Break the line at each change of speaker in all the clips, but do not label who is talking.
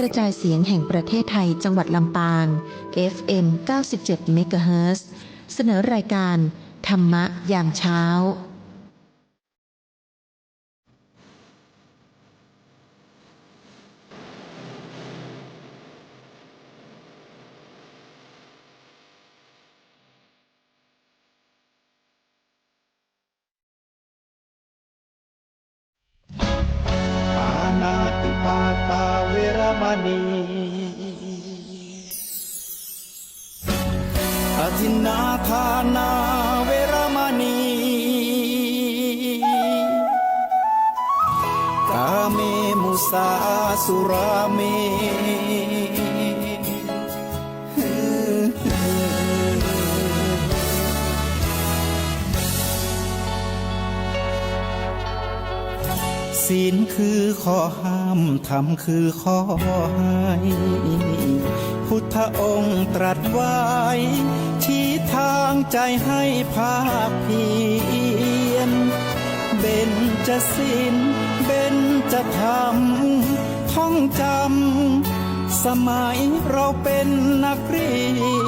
ระจายเสียงแห่งประเทศไทยจังหวัดลำปาง FM 97 เมกะเฮิรตซ์ เสนอรายการธรรมะยามเช้า
ปานาติปาตาเวรมณีอทินนาทานาเวรมณีกาเมมุสาสุราเมศีลคือข้อห้ามธรรมคือข้อให้พุทธองค์ตรัสไว้ชี้ทางใจให้ภาคเพียรเบญจศีลเบญจธรรมท่องจำสมัยเราเป็นนักเรี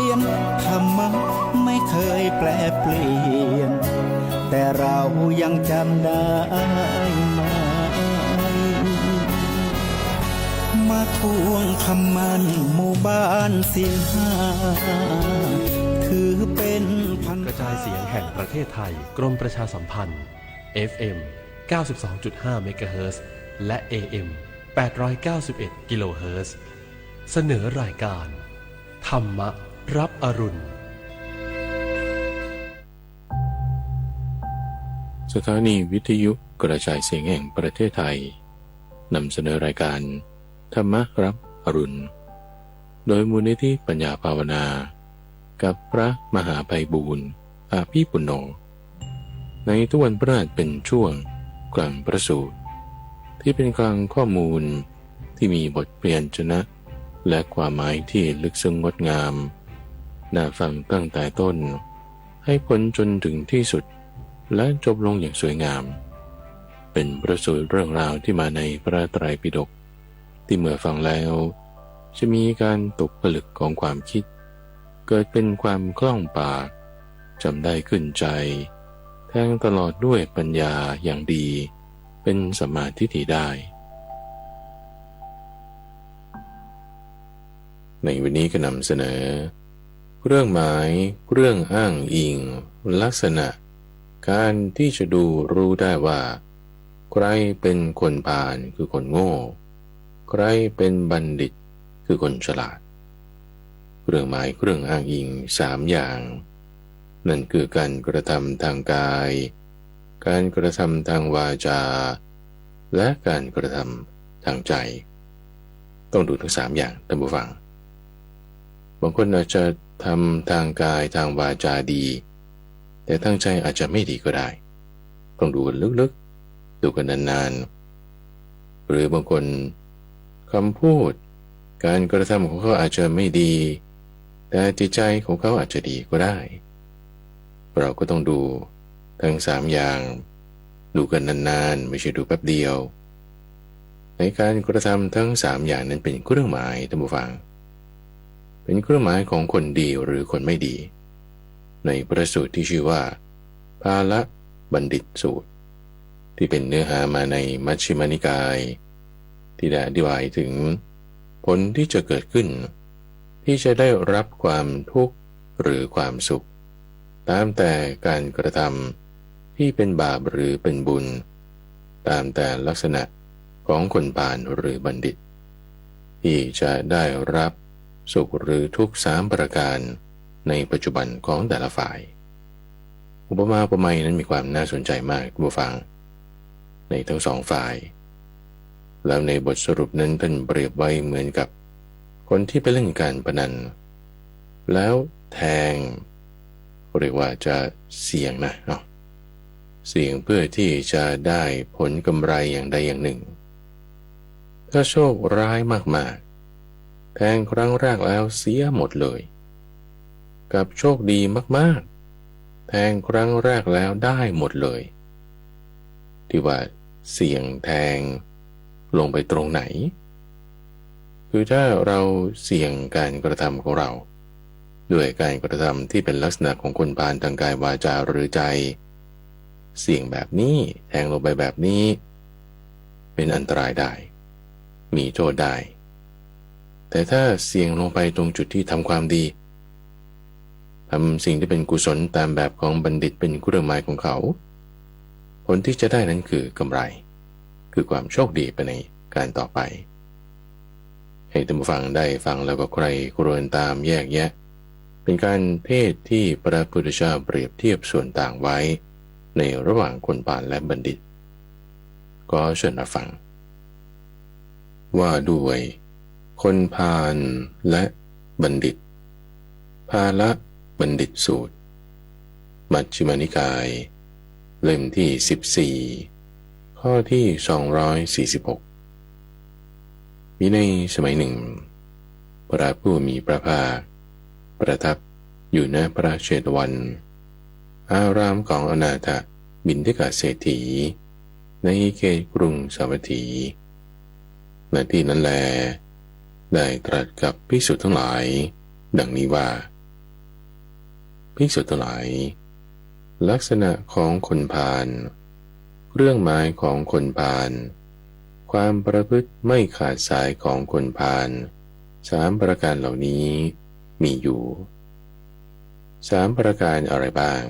ยนธรรมะไม่เคยแปลเปลี่ยนแต่เรายังจำได้มาทวงคำมั่นหมู่บ้านศีลห้าถือเป็นพัน
กระจายเสียงแห่งประเทศไทยกรมประชาสัมพันธ์ FM 92.5 เมกะเฮิรตซ์และ AM 891 กิโลเฮิรตซ์เสนอรายการธรรมรับอรุณ
สถานีวิทยุกระจายเสียงแห่งประเทศไทยนำเสนอรายการธรรมรับอรุณโดยมูลนิธิปัญญาภาวนากับพระมหาไพบูลย์อาภีปุณโญในทุกวันพฤหัสเป็นช่วงกลางประสูตรที่เป็นกลางข้อมูลที่มีบทเปลี่ยนชนะและความหมายที่ลึกซึ้งงดงามน่าฟังตั้งแต่ต้นให้พ้นจนถึงที่สุดและจบลงอย่างสวยงามเป็นประสูตรเรื่องราวที่มาในพระไตรปิฎกที่เมื่อฟังแล้วจะมีการตกผลึกของความคิดเกิดเป็นความคล่องปากจำได้ขึ้นใจแทงตลอดด้วยปัญญาอย่างดีเป็นสัมมาทิฏฐิได้ในวันนี้ก็นำเสนอเรื่องหมายเรื่องอ้างอิงลักษณะการที่จะดูรู้ได้ว่าใครเป็นคนพาลคือคนโง่ใครเป็นบัณฑิตคือคนฉลาดเครื่องหมายเครื่องอ้างอิง3อย่างนั่นคือการกระทำทางกายการกระทำทางวาจาและการกระทำทางใจต้องดูทั้ง3อย่างท่านผู้ฟังบางคนอาจจะทำทางกายทางวาจาดีแต่ทางใจอาจจะไม่ดีก็ได้ต้องดูลึกๆดูกันนานๆหรือบางคนคำพูดการกระทำของเขาอาจจะไม่ดีแต่จิตใจของเขาอาจจะดีก็ได้เราก็ต้องดูทั้ง3อย่างดูกันนานๆไม่ใช่ดูแป๊บเดียวในการกระทำทั้ง3อย่างนั้นเป็นเครื่องหมายท่านผู้ฟังเป็นเครื่องหมายของคนดีหรือคนไม่ดีในพระสูตรที่ชื่อว่าภาละบัณฑิตสูตรที่เป็นเนื้อหามาในมัชฌิมานิกายที่ได้อธิบายถึงผลที่จะเกิดขึ้นที่จะได้รับความทุกข์หรือความสุขตามแต่การกระทำที่เป็นบาปหรือเป็นบุญตามแต่ลักษณะของคนพาลหรือบัณฑิตที่จะได้รับสุขหรือทุกข์3ประการในปัจจุบันของแต่ละฝ่ายอุปมาอุปไมยนั้นมีความน่าสนใจมากผู้ฟังในทั้ง2ฝ่ายแล้วในบทสรุปนั้นท่านเปรียบไว้เหมือนกับคนที่ไปเล่นการพนันแล้วแทงเรียกว่าจะเสี่ยงนะเนาะเสี่ยงเพื่อที่จะได้ผลกำไรอย่างใดอย่างหนึ่งถ้าโชคร้ายมากๆแทงครั้งแรกแล้วเสียหมดเลยกับโชคดีมากๆแทงครั้งแรกแล้วได้หมดเลยที่ว่าเสี่ยงแทงลงไปตรงไหน ค คือถ้าเราเสี่ยงการกระทำของเราด้วยการกระทำที่เป็นลักษณะของคนพาลทางกายวาจาหรือใจเสี่ยงแบบนี้แทงลงไปแบบนี้เป็นอันตรายได้มีโทษได้แต่ถ้าเสี่ยงลงไปตรงจุดที่ทำความดีทำสิ่งที่เป็นกุศลตามแบบของบัณฑิตเป็นเครื่องหมายของเขาผลที่จะได้นั้นคือกำไรคือความโชคดีไปในการต่อไปให้ท่านผู้ฟังได้ฟังแล้วก็ใครครวญตามแยกแยะเป็นการเทศที่พระพุทธเจ้าเปรียบเทียบส่วนต่างไว้ในระหว่างคนพาลและบัณฑิตก็เชิญรับฟังว่าด้วยคนพาลและบัณฑิตพาละบัณฑิตสูตรมัชฌิมานิกายเล่มที่14ข้อที่246มีในสมัยหนึ่งพระผู้มีพระภาคประทับอยู่ณพระเชตวันอารามของอนาถบิณฑิกเศรษฐีในเขตกรุงสาวัตถีณที่นั้นแลได้ตรัสกับภิกษุทั้งหลายดังนี้ว่าภิกษุทั้งหลายลักษณะของคนพาลเรื่องหมายของคนพาลความประพฤติไม่ขาดสายของคนพาล3ประการเหล่านี้มีอยู่3ประการอะไรบ้าง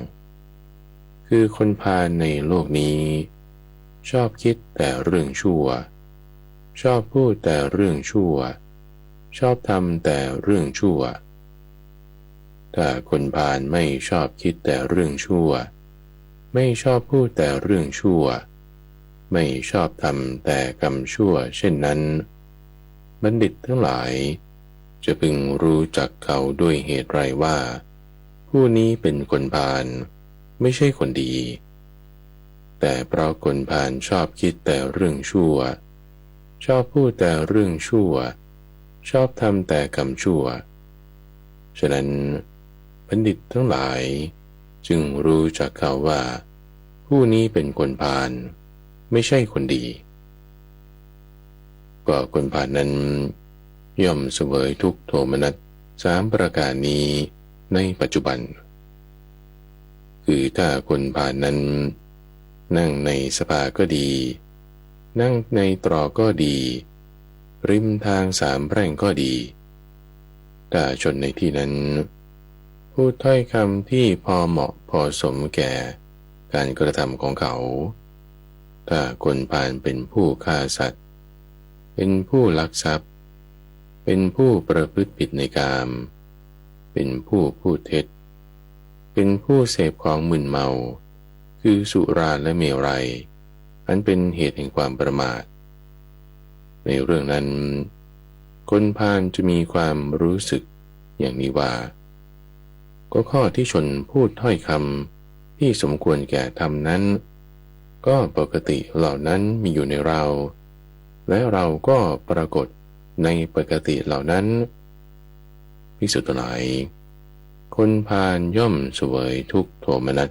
คือคนพาลในโลกนี้ชอบคิดแต่เรื่องชั่วชอบพูดแต่เรื่องชั่วชอบทำแต่เรื่องชั่วถ้าคนพาลไม่ชอบคิดแต่เรื่องชั่วไม่ชอบพูดแต่เรื่องชั่วไม่ชอบทำแต่กรรมชั่วเช่นนั้นบัณฑิตทั้งหลายจะพึงรู้จักเขาด้วยเหตุไรว่าผู้นี้เป็นคนพาลไม่ใช่คนดีแต่เพราะคนพาลชอบคิดแต่เรื่องชั่วชอบพูดแต่เรื่องชั่วชอบทำแต่กรรมชั่วฉะนั้นบัณฑิตทั้งหลายจึงรู้จักเขาว่าผู้นี้เป็นคนพาลไม่ใช่คนดีก็คนพาลนั้นย่อมเสวยทุกข์โทมนัส3ประการนี้ในปัจจุบันคือถ้าคนพาลนั้นนั่งในสภาก็ดีนั่งในตรอกก็ดีริมทาง3แพร่งก็ดีถ้าชนในที่นั้นพูดถ้อยคำที่พอเหมาะพอสมแก่การกระทำของเขาถ้าคนพาลเป็นผู้ฆ่าสัตว์เป็นผู้ลักทรัพย์เป็นผู้ประพฤติผิดในกามเป็นผู้พูดเท็จเป็นผู้เสพของมึนเมาคือสุราและเมรัยอันเป็นเหตุแห่งความประมาทในเรื่องนั้นคนพาลจะมีความรู้สึกอย่างนี้ว่าก็ข้อที่ชนพูดถ้อยคำที่สมควรแก่ธรรมนั้นก็ปกติเหล่านั้นมีอยู่ในเราและเราก็ปรากฏในปกติเหล่านั้นภิกษุทั้งหลายคนพาลย่อมเสวยทุกข์โทมนัส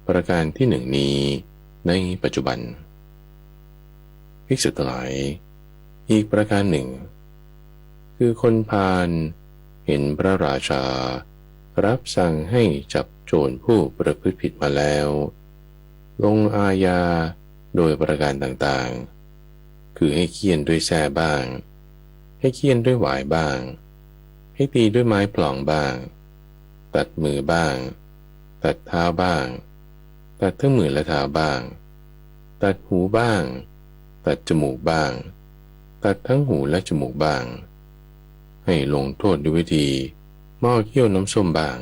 ประการที่1นี้ในปัจจุบันภิกษุทั้งหลายอีกประการหนึ่งคือคนพาลเห็นพระราชารับสั่งให้จับโจรผู้ประพฤติผิดมาแล้วลงอาญาโดยประการต่างๆคือให้เฆี่ยนด้วยแส้บ้างให้เฆี่ยนด้วยหวายบ้างให้ตีด้วยไม้ปล่องบ้างตัดมือบ้างตัดเท้าบ้างตัดทั้งมือและเท้าบ้างตัดหูบ้างตัดจมูกบ้างตัดทั้งหูและจมูกบ้างให้ลงโทษด้วยวิธีหม้อเคี่ยวน้ำส้มบ้าง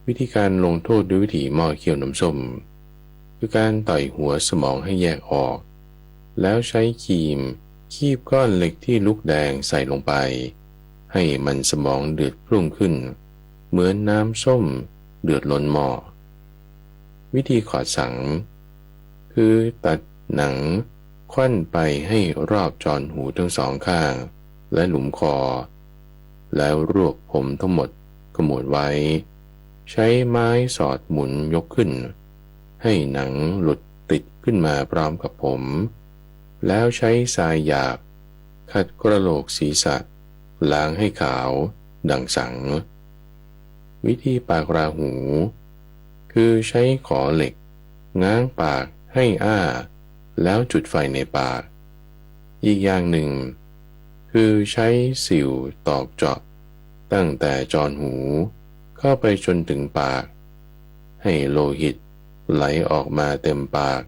วิธีการลงโทษด้วยวิธีหม้อเคี่ยวน้ำส้มคือการต่อยหัวสมองให้แยกออกแล้วใช้ครีมคีบก้อนเหล็กที่ลุกแดงใส่ลงไปให้มันสมองเดือดพรุ่งขึ้นเหมือนน้ำส้มเดือดล้นหม้อวิธีขอดสังคือตัดหนังควั่นไปให้รอบจอนหูทั้ง2ข้างและหลุมคอแล้วรวบผมทั้งหมดขมวดไว้ใช้ไม้สอดหมุนยกขึ้นให้หนังหลุดติดขึ้นมาพร้อมกับผมแล้วใช้ทรายหยาบข ขัดกระโหลกศีรษะล้างให้ขาวดังสังวิธีปากราหู คือใช้ขอเหล็กง้างปากให้อ้าแล้วจุดไฟในปากอีกอย่างหนึ่งคือใช้สิวตอกเจาะตั้งแต่จรหูเข้าไปจนถึงปากให้โลหิตไหลออกมาเต็มปาก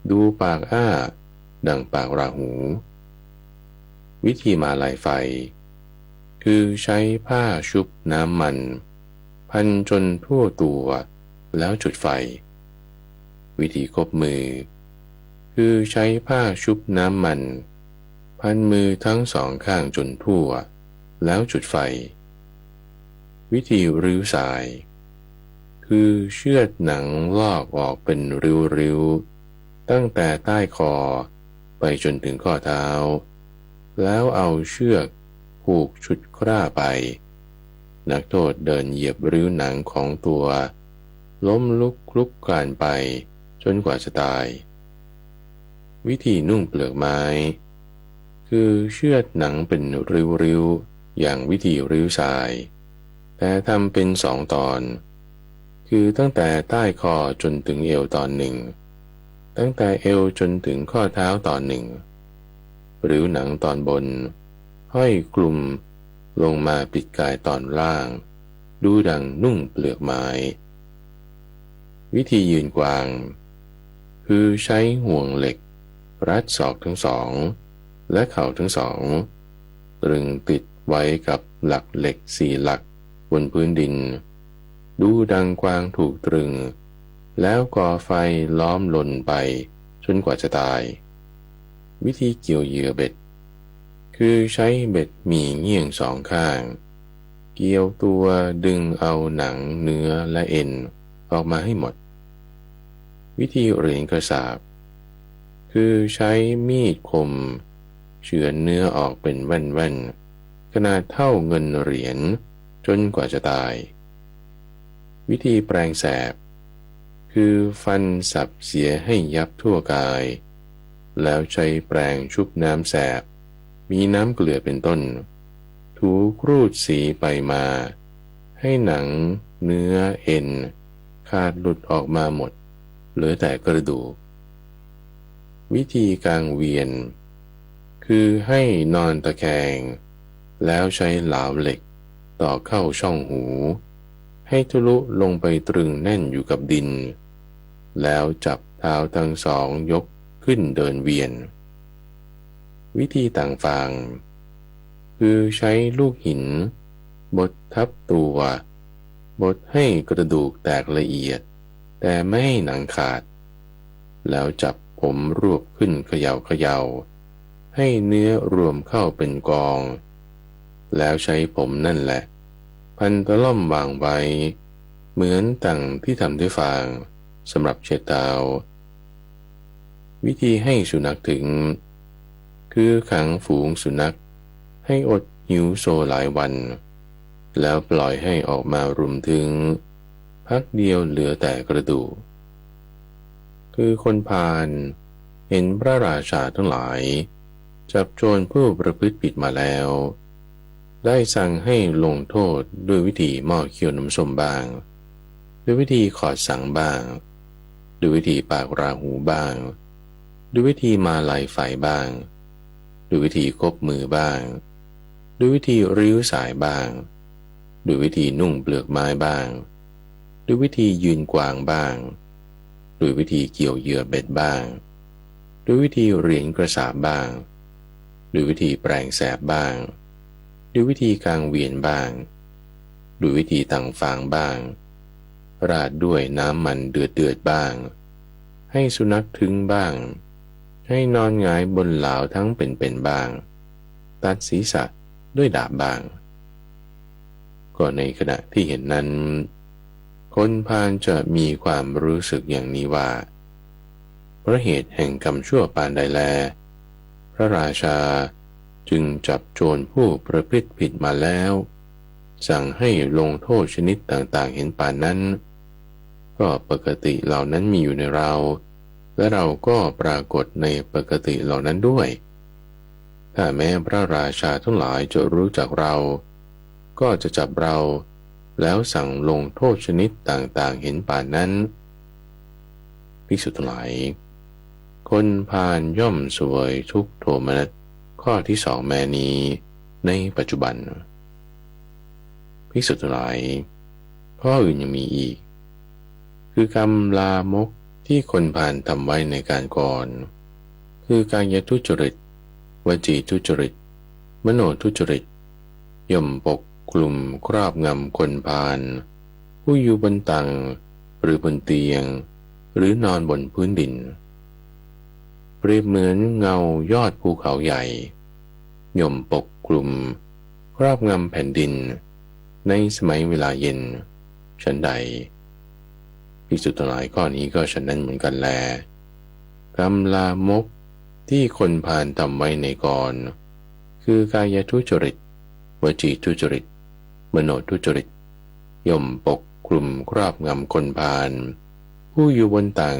ดูปากอ้าดังปากราหู วิธีมาลายไฟคือใช้ผ้าชุบน้ำมันพันจนทั่วตัวแล้วจุดไฟวิธีคบมือคือใช้ผ้าชุบน้ำมันพันมือทั้งสองข้างจนทั่วแล้วจุดไฟวิธีริ้วสายคือเชือดหนังลอกออกเป็นริ้วๆตั้งแต่ใต้คอไปจนถึงข้อเท้าแล้วเอาเชือกผูกชุดคร่าไปนักโทษเดินเหยียบริ้วหนังของตัวล้มลุกคลุกคลานไปจนกว่าจะตายวิธีนุ่งเปลือกไม้คือเชือดหนังเป็นริ้วๆอย่างวิธีริ้วทรายแต่ทำเป็นสองตอนคือตั้งแต่ใต้คอจนถึงเอวตอนหนึ่งตั้งแต่เอวจนถึงข้อเท้าตอนหนึ่งริ้วหนังตอนบนห้อยกลุ่มลงมาปิดกายตอนล่างดูดังนุ่งเปลือกไม้วิธียืนกวางคือใช้ห่วงเหล็กรัดศอกทั้งสองและเข่าทั้งสองตรึงติดไว้กับหลักเหล็ก4 หลักบนพื้นดินดูดังกวางถูกตรึงแล้วก่อไฟล้อมลนไปจนกว่าจะตายวิธีเกี่ยวเหยื่อเบ็ดคือใช้เบ็ดมีเงี่ยงสองข้างเกี่ยวตัวดึงเอาหนังเนื้อและเอ็นออกมาให้หมดวิธีเหรียญกระสาบคือใช้มีดคมเฉือนเนื้อออกเป็นแว่นๆขนาดเท่าเงินเหรียญจนกว่าจะตายวิธีแปรงแสบคือฟันสับเสียให้ยับทั่วกายแล้วใช้แปรงชุบน้ำแสบมีน้ำเกลือเป็นต้นถูครูดสีไปมาให้หนังเนื้อเอ็นขาดหลุดออกมาหมดเหลือแต่กระดูกวิธีกางเวียนคือให้นอนตะแคงแล้วใช้เหลาเหล็กต่อเข้าช่องหูให้ทะลุลงไปตรึงแน่นอยู่กับดินแล้วจับเท้าทั้งสองยกขึ้นเดินเวียนวิธีต่างฟางคือใช้ลูกหินบดทับตัวบดให้กระดูกแตกละเอียดแต่ไม่ให้หนังขาดแล้วจับผมรวบขึ้นเขย่าให้เนื้อรวมเข้าเป็นกองแล้วใช้ผมนั่นแหละพันตะล่อมวางไว้เหมือนต่างที่ทำด้วยฟางสำหรับเช็ดเท้าวิธีให้สุนัขถึงคือขังฝูงสุนัขให้อดหิวโซหลายวันแล้วปล่อยให้ออกมารุมถึงพักเดียวเหลือแต่กระดูกคือคนพาลเห็นพระราชาทั้งหลายจับโจรผู้ประพฤติผิดมาแล้วได้สั่งให้ลงโทษด้วยวิธีหม้อเคี่ยวน้ำส้มบ้างด้วยวิธีขอดสังบ้างด้วยวิธีปากราหูบ้างด้วยวิธีมาลายไฟบ้างด้วยวิธีคบมือบ้างด้วยวิธีริ้วสายบ้างด้วยวิธีนุ่งเปลือกไม้บ้างด้วยวิธียืนกวางบ้างด้วยวิธีเกี่ยวเหยื่อเบ็ดบ้างด้วยวิธีเหรียญกระสาบบ้างด้วยวิธีแปรงแสบบ้างด้วยวิธีกางเวียนบ้างด้วยวิธีต่างฟางบ้างราดด้วยน้ำมันเดือดบ้างให้สุนัขถึงบ้างให้นอนหงายบนเหลาทั้งเป็นบ้างตัดศีรษะด้วยดาบบ้างก็ในขณะที่เห็นนั้นคนพาลจะมีความรู้สึกอย่างนี้ว่าเพราะเหตุแห่งกรรมชั่วปานใดแลพระราชาจึงจับโจรผู้ประพฤติผิดมาแล้วสั่งให้ลงโทษชนิดต่างๆเห็นปานนั้นก็ปกติเหล่านั้นมีอยู่ในเราและเราก็ปรากฏในปกติเหล่านั้นด้วย ถ้าแม้พระราชาทั้งหลายจะรู้จักเรา ก็จะจับเราแล้วสั่งลงโทษชนิดต่างๆเห็นป่านนั้นภิกษุทั้งหลายคนพาลย่อมเสวยทุกข์โทมนัสข้อที่สองแม้นี้ในปัจจุบันภิกษุทั้งหลายข้ออื่นยังมีอีกคือกรรมลามกที่คนพาลทำไว้ในการก่อนคือกายทุจริตวจีทุจริตมโนทุจริตย่อมปกคลุมครอบงำคนพาลผู้อยู่บนตังหรือบนเตียงหรือนอนบนพื้นดินเปรียบเหมือนเงายอดภูเขาใหญ่ย่อมปกคลุมครอบงำแผ่นดินในสมัยเวลาเย็นฉันใดภิกษุทั้งหลายข้อนี้ก็ฉะนั้นเหมือนกันแลกรรมลามกที่คนพาลทำไว้ในก่อนคือกายทุจริตวจีทุจริตมโนทุจริตย่อมปกคลุมครอบงำคนพาลผู้อยู่บนตัง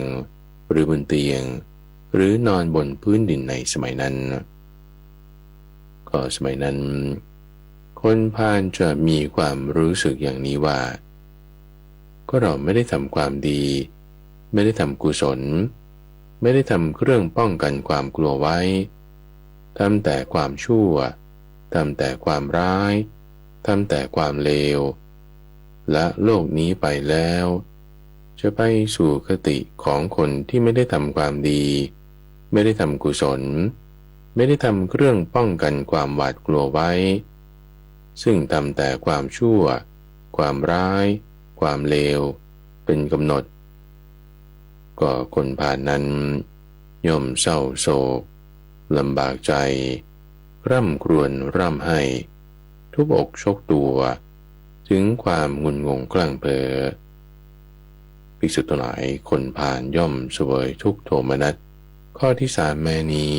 หรือบนเตียงหรือนอนบนพื้นดินในสมัยนั้นก็สมัยนั้นคนพาลจะมีความรู้สึกอย่างนี้ว่าก็เราไม่ได้ทำความดีไม่ได้ทำกุศลไม่ได้ทำเครื่องป้องกันความกลัวไว้ทำแต่ความชั่วทำแต่ความร้ายทำแต่ความเลวและโลกนี้ไปแล้วจะไปสู่คติของคนที่ไม่ได้ทำความดีไม่ได้ทำกุศลไม่ได้ทำเครื่องป้องกันความหวาดกลัวไว้ซึ่งทำแต่ความชั่วความร้ายความเลวเป็นกำหนดก็คนพาลนั้นย่อมเศร้าโศกลำบากใจร่ำครวญร่ำไห้ทุบอกชกตัวถึงความงุนงงคลั่งเพ้อภิกษุทั้งหลายคนพาลย่อมเสวยทุกข์โทมนัสข้อที่สามแม้นี้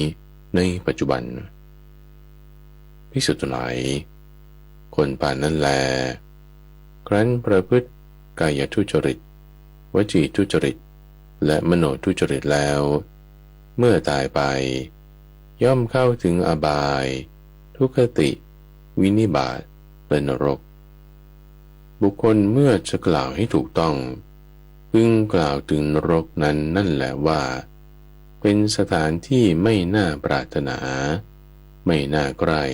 ในปัจจุบันภิกษุทั้งหลายคนพาลนั้นแลครั้นประพฤติกายทุจริตวจีทุจริตและมโนทุจริตแล้วเมื่อตายไปย่อมเข้าถึงอบายทุกขติวินิบาตและนรกบุคคลเมื่อจะกล่าวให้ถูกต้องพึงกล่าวถึงนรกนั้นนั่นแหละว่าเป็นสถานที่ไม่น่าปรารถนาไม่น่าใกล้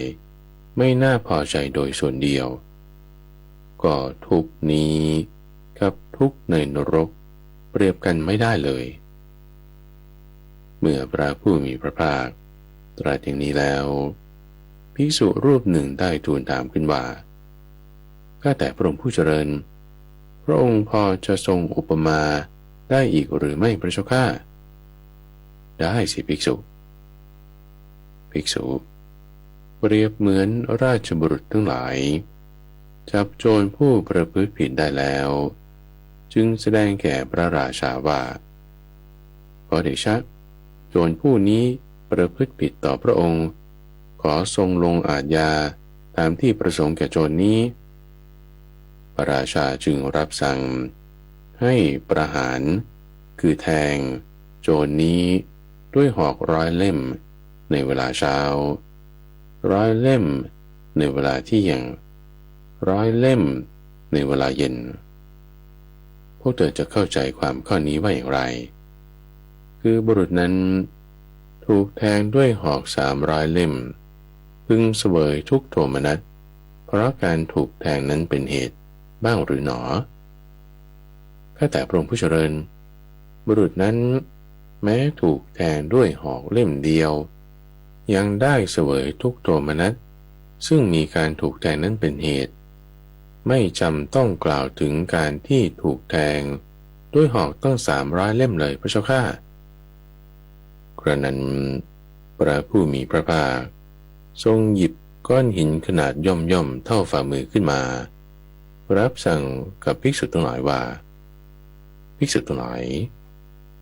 ไม่น่าพอใจโดยส่วนเดียวก็ทุกนี้กับทุกในนรกเปรียบกันไม่ได้เลยเมื่อพระผู้มีพระภาคตรัสอย่างนี้แล้วภิกษุรูปหนึ่งได้ทูลถามขึ้นว่าข้าแต่พระองค์ผู้เจริญพระองค์พอจะทรงอุปมาได้อีกหรือไม่พระเจ้าข้าได้สิภิกษุเปรียบเหมือนราชบุรุษทั้งหลายจับโจรผู้ประพฤติผิดได้แล้วจึงแสดงแก่พระราชาว่าขอเดชะโจรผู้นี้ประพฤติผิดต่อพระองค์ขอทรงลงอาญาตามที่ประสงค์แก่โจรนี้พระราชาจึงรับสั่งให้ประหารคือแทงโจรนี้ด้วยหอก100 เล่มในเวลาเช้า100 เล่มในเวลาเที่ยง100 เล่มในเวลาเย็นพวกเธอจะเข้าใจความข้อนี้ว่าอย่างไรคือบุรุษนั้นถูกแทงด้วยหอก300 เล่มพึงเสวยทุกข์โทมนัสเพราะการถูกแทงนั้นเป็นเหตุบ้างหรือหนอข้าแต่พระองค์ผู้เจริญบุรุษนั้นแม้ถูกแทงด้วยหอกเล่มเดียวยังได้เสวยทุกข์โทมนัสซึ่งมีการถูกแทงนั้นเป็นเหตุไม่จำต้องกล่าวถึงการที่ถูกแทงด้วยหอกตั้ง300 เล่มเลยพระเจ้าข้ากระนั้นพระผู้มีพระภาคทรงหยิบก้อนหินขนาดย่อมเท่าฝ่ามือขึ้นมารับสั่งกับภิกษุทั้งหลายว่าภิกษุทั้งหลาย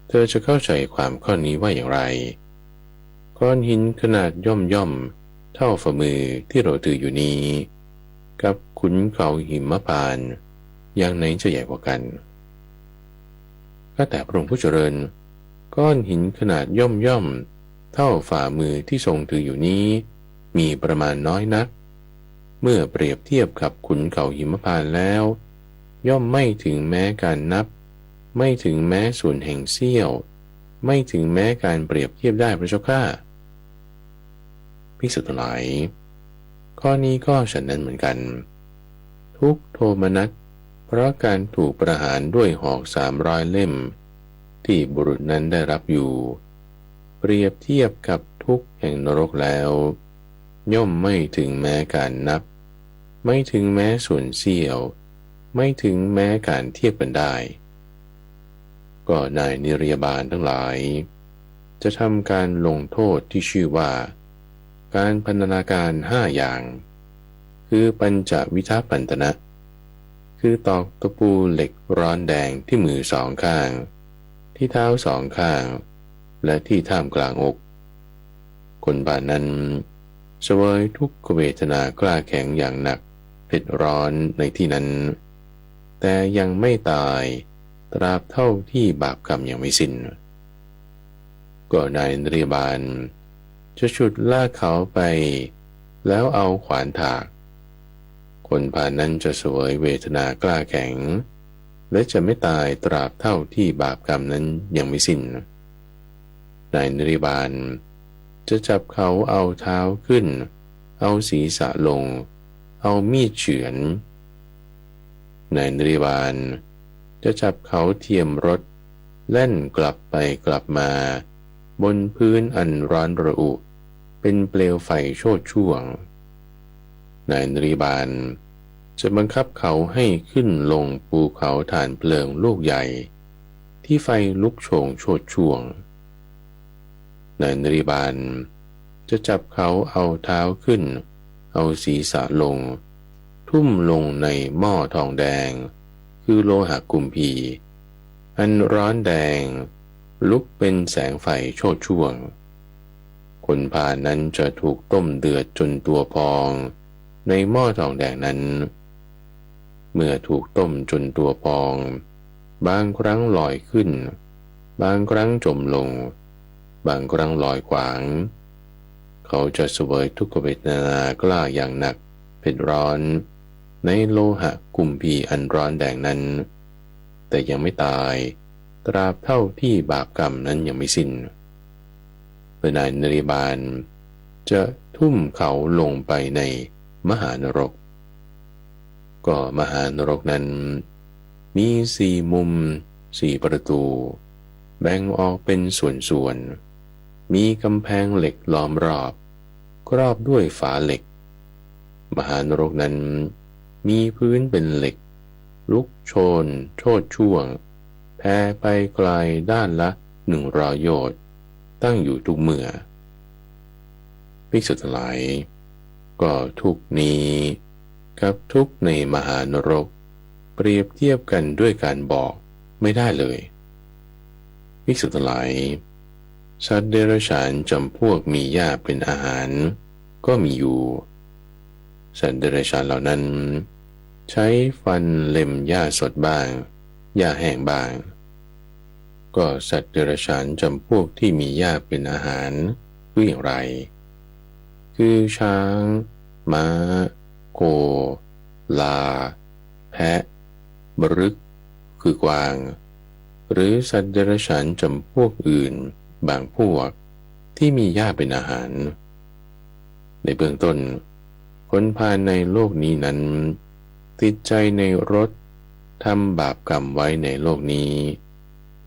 เธอจะเข้าใจความข้อนี้ว่าอย่างไรก้อนหินขนาดย่อมเท่าฝ่ามือที่เราถืออยู่นี้กับขุนเขาหิมพานต์อย่างไหนจะใหญ่กว่ากันข้าแต่พระองค์ผู้เจริญก้อนหินขนาดย่อมเท่าฝ่ามือที่ทรงถืออยู่นี้ มีประมาณน้อยนักเมื่อเปรียบเทียบกับขุนเขาหิมพานต์แล้วย่อมไม่ถึงแม้การนับไม่ถึงแม้ส่วนแห่งเสี้ยวไม่ถึงแม้การเปรียบเทียบได้พระเจ้าข้าภิกษุทั้งหลายข้อนี้ก็ฉันนั้นเหมือนกันทุกโทมนัสเพราะการถูกประหารด้วยหอก300 เล่มที่บุรุษนั้นได้รับอยู่เปรียบเทียบกับทุกข์แห่งนรกแล้วย่อมไม่ถึงแม้การนับไม่ถึงแม้ส่วนเสี้ยวไม่ถึงแม้การเทียบกันได้ก็นายนิรยาบาลทั้งหลายจะทำการลงโทษที่ชื่อว่าการพันธนาการ5 อย่างคือปัญจวิทัปปันตนะคือตอกตะปูเหล็กร้อนแดงที่มือ2 ข้างที่เท้า2 ข้างและที่ท่ามกลางอกคนบาดนั้นเสวยทุกขเวทนากล้าแข็งอย่างหนักเผ็ดร้อนในที่นั้นแต่ยังไม่ตายตราบเท่าที่บาปกรรมยังไม่สิ้นก็นายนิรยาบาลจะฉุดลากเขาไปแล้วเอาขวานถากคนผ่านนั้นจะเสวยเวทนากล้าแข็งและจะไม่ตายตราบเท่าที่บาปกรรมนั้นยังไม่สิ้นนายนิรยาบาลจะจับเขาเอาเท้าขึ้นเอาศีรษะลงเอามีดเฉือนนายนิรยาบาลจะจับเขาเทียมรถแล่นกลับไปกลับมาบนพื้นอันร้อนระอุเป็นเปลวไฟโชติช่วงนายนิรยาบาลจะบังคับเขาให้ขึ้นลงภูเขาฐานเพลิงลูกใหญ่ที่ไฟลุกโชนโชติช่วงนายนิรยาบาลจะจับเขาเอาเท้าขึ้นเอาศีรษะลงทุ่มลงในหม้อทองแดงคือโลหะกุมพีอันร้อนแดงลุกเป็นแสงไฟโชติช่วงคนพาลนั้นจะถูกต้มเดือดจนตัวพองในหม้อทองแดงนั้นเมื่อถูกต้มจนตัวพองบางครั้งลอยขึ้นบางครั้งจมลงบางครั้งลอยขวางเขาจะเสวยทุกขเวทนากล้าอย่างหนักเผ็ดร้อนในโลหะกุมพีอันร้อนแดงนั้นแต่ยังไม่ตายตราบเท่าที่บาปกรรมนั้นยังไม่สิ้นเมื่อนายนิรยาบาลจะทุ่มเขาลงไปในมหานรกก็มหานรกนั้นมี4 มุม4 ประตูแบ่งออกเป็นส่วนๆมีกำแพงเหล็กล้อมรอบครอบด้วยฝาเหล็กมหานรกนั้นมีพื้นเป็นเหล็กลุกโชนโชติช่วงแผ่ไปไกลด้านละ100 โยชน์ตั้งอยู่ทุกเมื่อภิกษุทั้งหลายก็ทุกนี้กับทุกในมหานรกเปรียบเทียบกันด้วยการบอกไม่ได้เลยภิกษุทั้งหลายสัตว์เดรัจฉานจำพวกมีหญ้าเป็นอาหารก็มีอยู่สัตว์เดรัจฉานเหล่านั้นใช้ฟันเล็มหญ้าสดบ้างหญ้าแห้งบ้างก็สัตว์เดรัจฉานจำพวกที่มีหญ้าเป็นอาหารคืออย่างไรคือช้างม้าโคลาแพะบรึกคือกวางหรือสัตว์เดรัจฉานจำพวกอื่นบางพวกที่มีหญ้าเป็นอาหารในเบื้องต้นคนพาลในโลกนี้นั้นติดใจในรสทำบาปกรรมไว้ในโลกนี้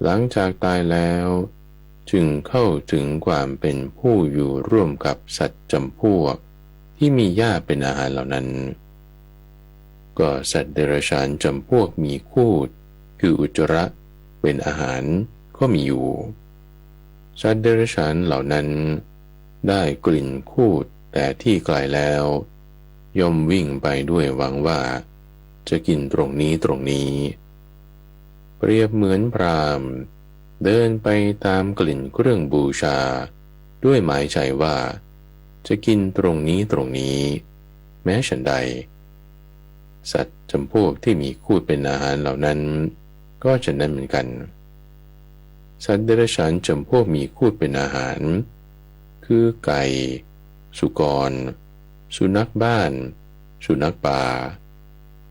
หลังจากตายแล้วจึงเข้าถึงความเป็นผู้อยู่ร่วมกับสัตว์จำพวกที่มีหญ้าเป็นอาหารเหล่านั้นก็สัตว์เดรัจฉานจำพวกมีคูดคืออุจจาระเป็นอาหารก็มีอยู่สัตว์เดรัจฉานเหล่านั้นได้กลิ่นคูดแต่ที่ไกลแล้วย่อมวิ่งไปด้วยหวังว่าจะกินตรงนี้เปรียบเหมือนพราหมณ์เดินไปตามกลิ่นเครื่องบูชาด้วยหมายใจว่าจะกินตรงนี้แม้ฉันใดสัตว์จำพวกที่มีคูดเป็นอาหารเหล่านั้นก็ฉะนั้นเหมือนกันสัตว์เดรัจฉานจำพวกมีคูดเป็นอาหารคือไก่ สุกร สุนัขบ้าน สุนัขป่า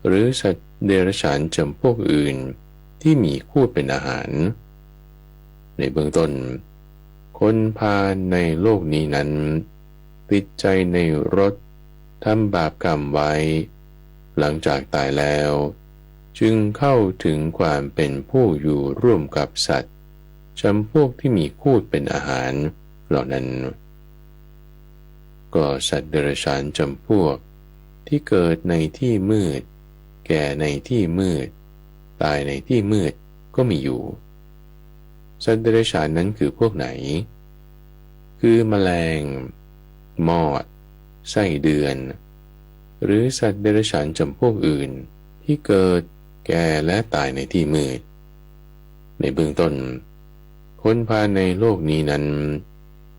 หรือสัตว์เดรัจฉานจำพวกอื่นที่มีคู่เป็นอาหารในเบื้องต้นคนพาลในโลกนี้นั้นติดใจในรสทำบาปกรรมไว้หลังจากตายแล้วจึงเข้าถึงความเป็นผู้อยู่ร่วมกับสัตว์จำพวกที่มีคู่เป็นอาหารเหล่านั้นก็สัตว์เดรัจฉานจำพวกที่เกิดในที่มืดแก่ในที่มืดตายในที่มืดก็มีอยู่สัตว์เดรัจฉานนั้นคือพวกไหนคือแมลงมอดไส้เดือนหรือสัตว์เดรัจฉานจำพวกอื่นที่เกิดแก่และตายในที่มืดในเบื้องต้นคนพาลในโลกนี้นั้น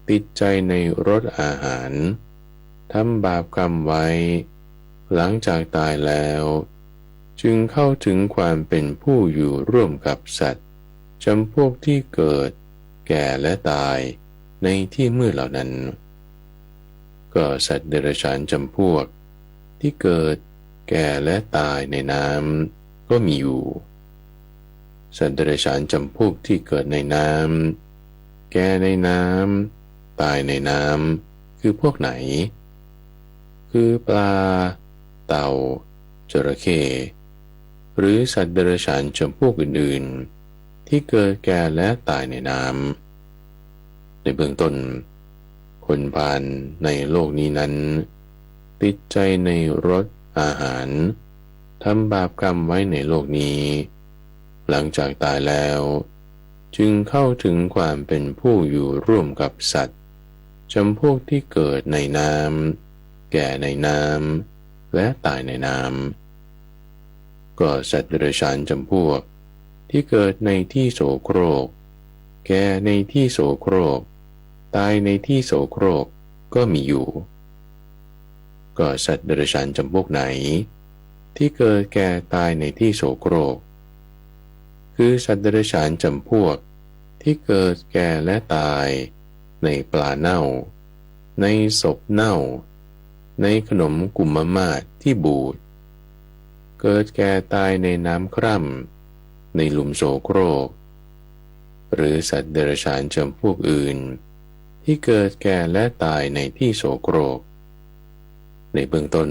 ติดใจในรสอาหารทำบาปกรรมไว้หลังจากตายแล้วจึงเข้าถึงความเป็นผู้อยู่ร่วมกับสัตว์จำพวกที่เกิดแก่และตายในที่มืดเหล่านั้นก็สัตว์เดรัจฉานจำพวกที่เกิดแก่และตายในน้ำก็มีอยู่สัตว์เดรัจฉานจำพวกที่เกิดในน้ำแก่ในน้ำตายในน้ำคือพวกไหนคือปลาเต่าจระเข้หรือสัตว์เดรัจฉานจำพวกอื่นๆที่เกิดแก่และตายในน้ำในเบื้องต้นคนพาลในโลกนี้นั้นติดใจในรสอาหารทำบาปกรรมไว้ในโลกนี้หลังจากตายแล้วจึงเข้าถึงความเป็นผู้อยู่ร่วมกับสัตว์จำพวกที่เกิดในน้ำแก่ในน้ำและตายในน้ำก็สัตว์เดรัจฉานจำพวกที่เกิดในที่โสโครกแก่ในที่โสโครกตายในที่โสโครกก็มีอยู่ก็สัตว์เดรัจฉานจำพวกไหนที่เกิดแก่ตายในที่โสโครกคือสัตว์เดรัจฉานจำพวกที่เกิดแก่และตายในปลาเน่าในศพเน่าในขนมกุมมาศที่บูดเกิดแก่ตายในน้ำคร่ำในหลุมโสโครกหรือสัตว์เดรัจฉานจำพวกอื่นที่เกิดแก่และตายในที่โสโครกในเบื้องต้น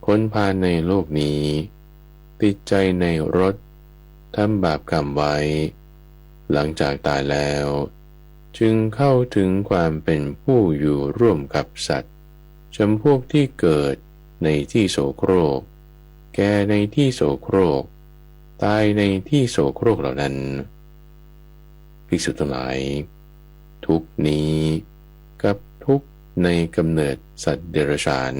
คนพาลในโลกนี้ติดใจในรสทำบาปกรรมไว้หลังจากตายแล้วจึงเข้าถึงความเป็นผู้อยู่ร่วมกับสัตว์จำพวกที่เกิดในที่โสโครกแก่ในที่โสโครกตายในที่โสโครกเหล่านั้นภิกษุทั้งหลายทุกข์นี้กับทุกข์ในกำเนิดสัตว์เดรัจฉาน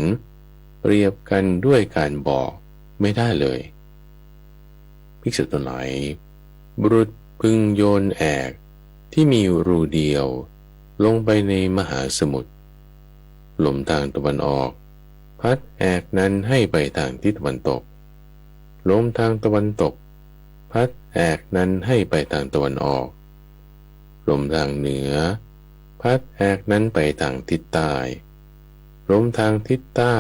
เปรียบกันด้วยการบอกไม่ได้เลยภิกษุทั้งหลายบุรุษพึงโยนแอกที่มีรูเดียวลงไปในมหาสมุทรลมทางตะวันออกพัดแอกนั้นให้ไปทางทิศตะวันตกลมทางตะวันตกพัดแอกนั้นให้ไปทางตะวันออกลมทางเหนือพัดแอกนั้นไปทางทิศใต้ลมทางทิศใต้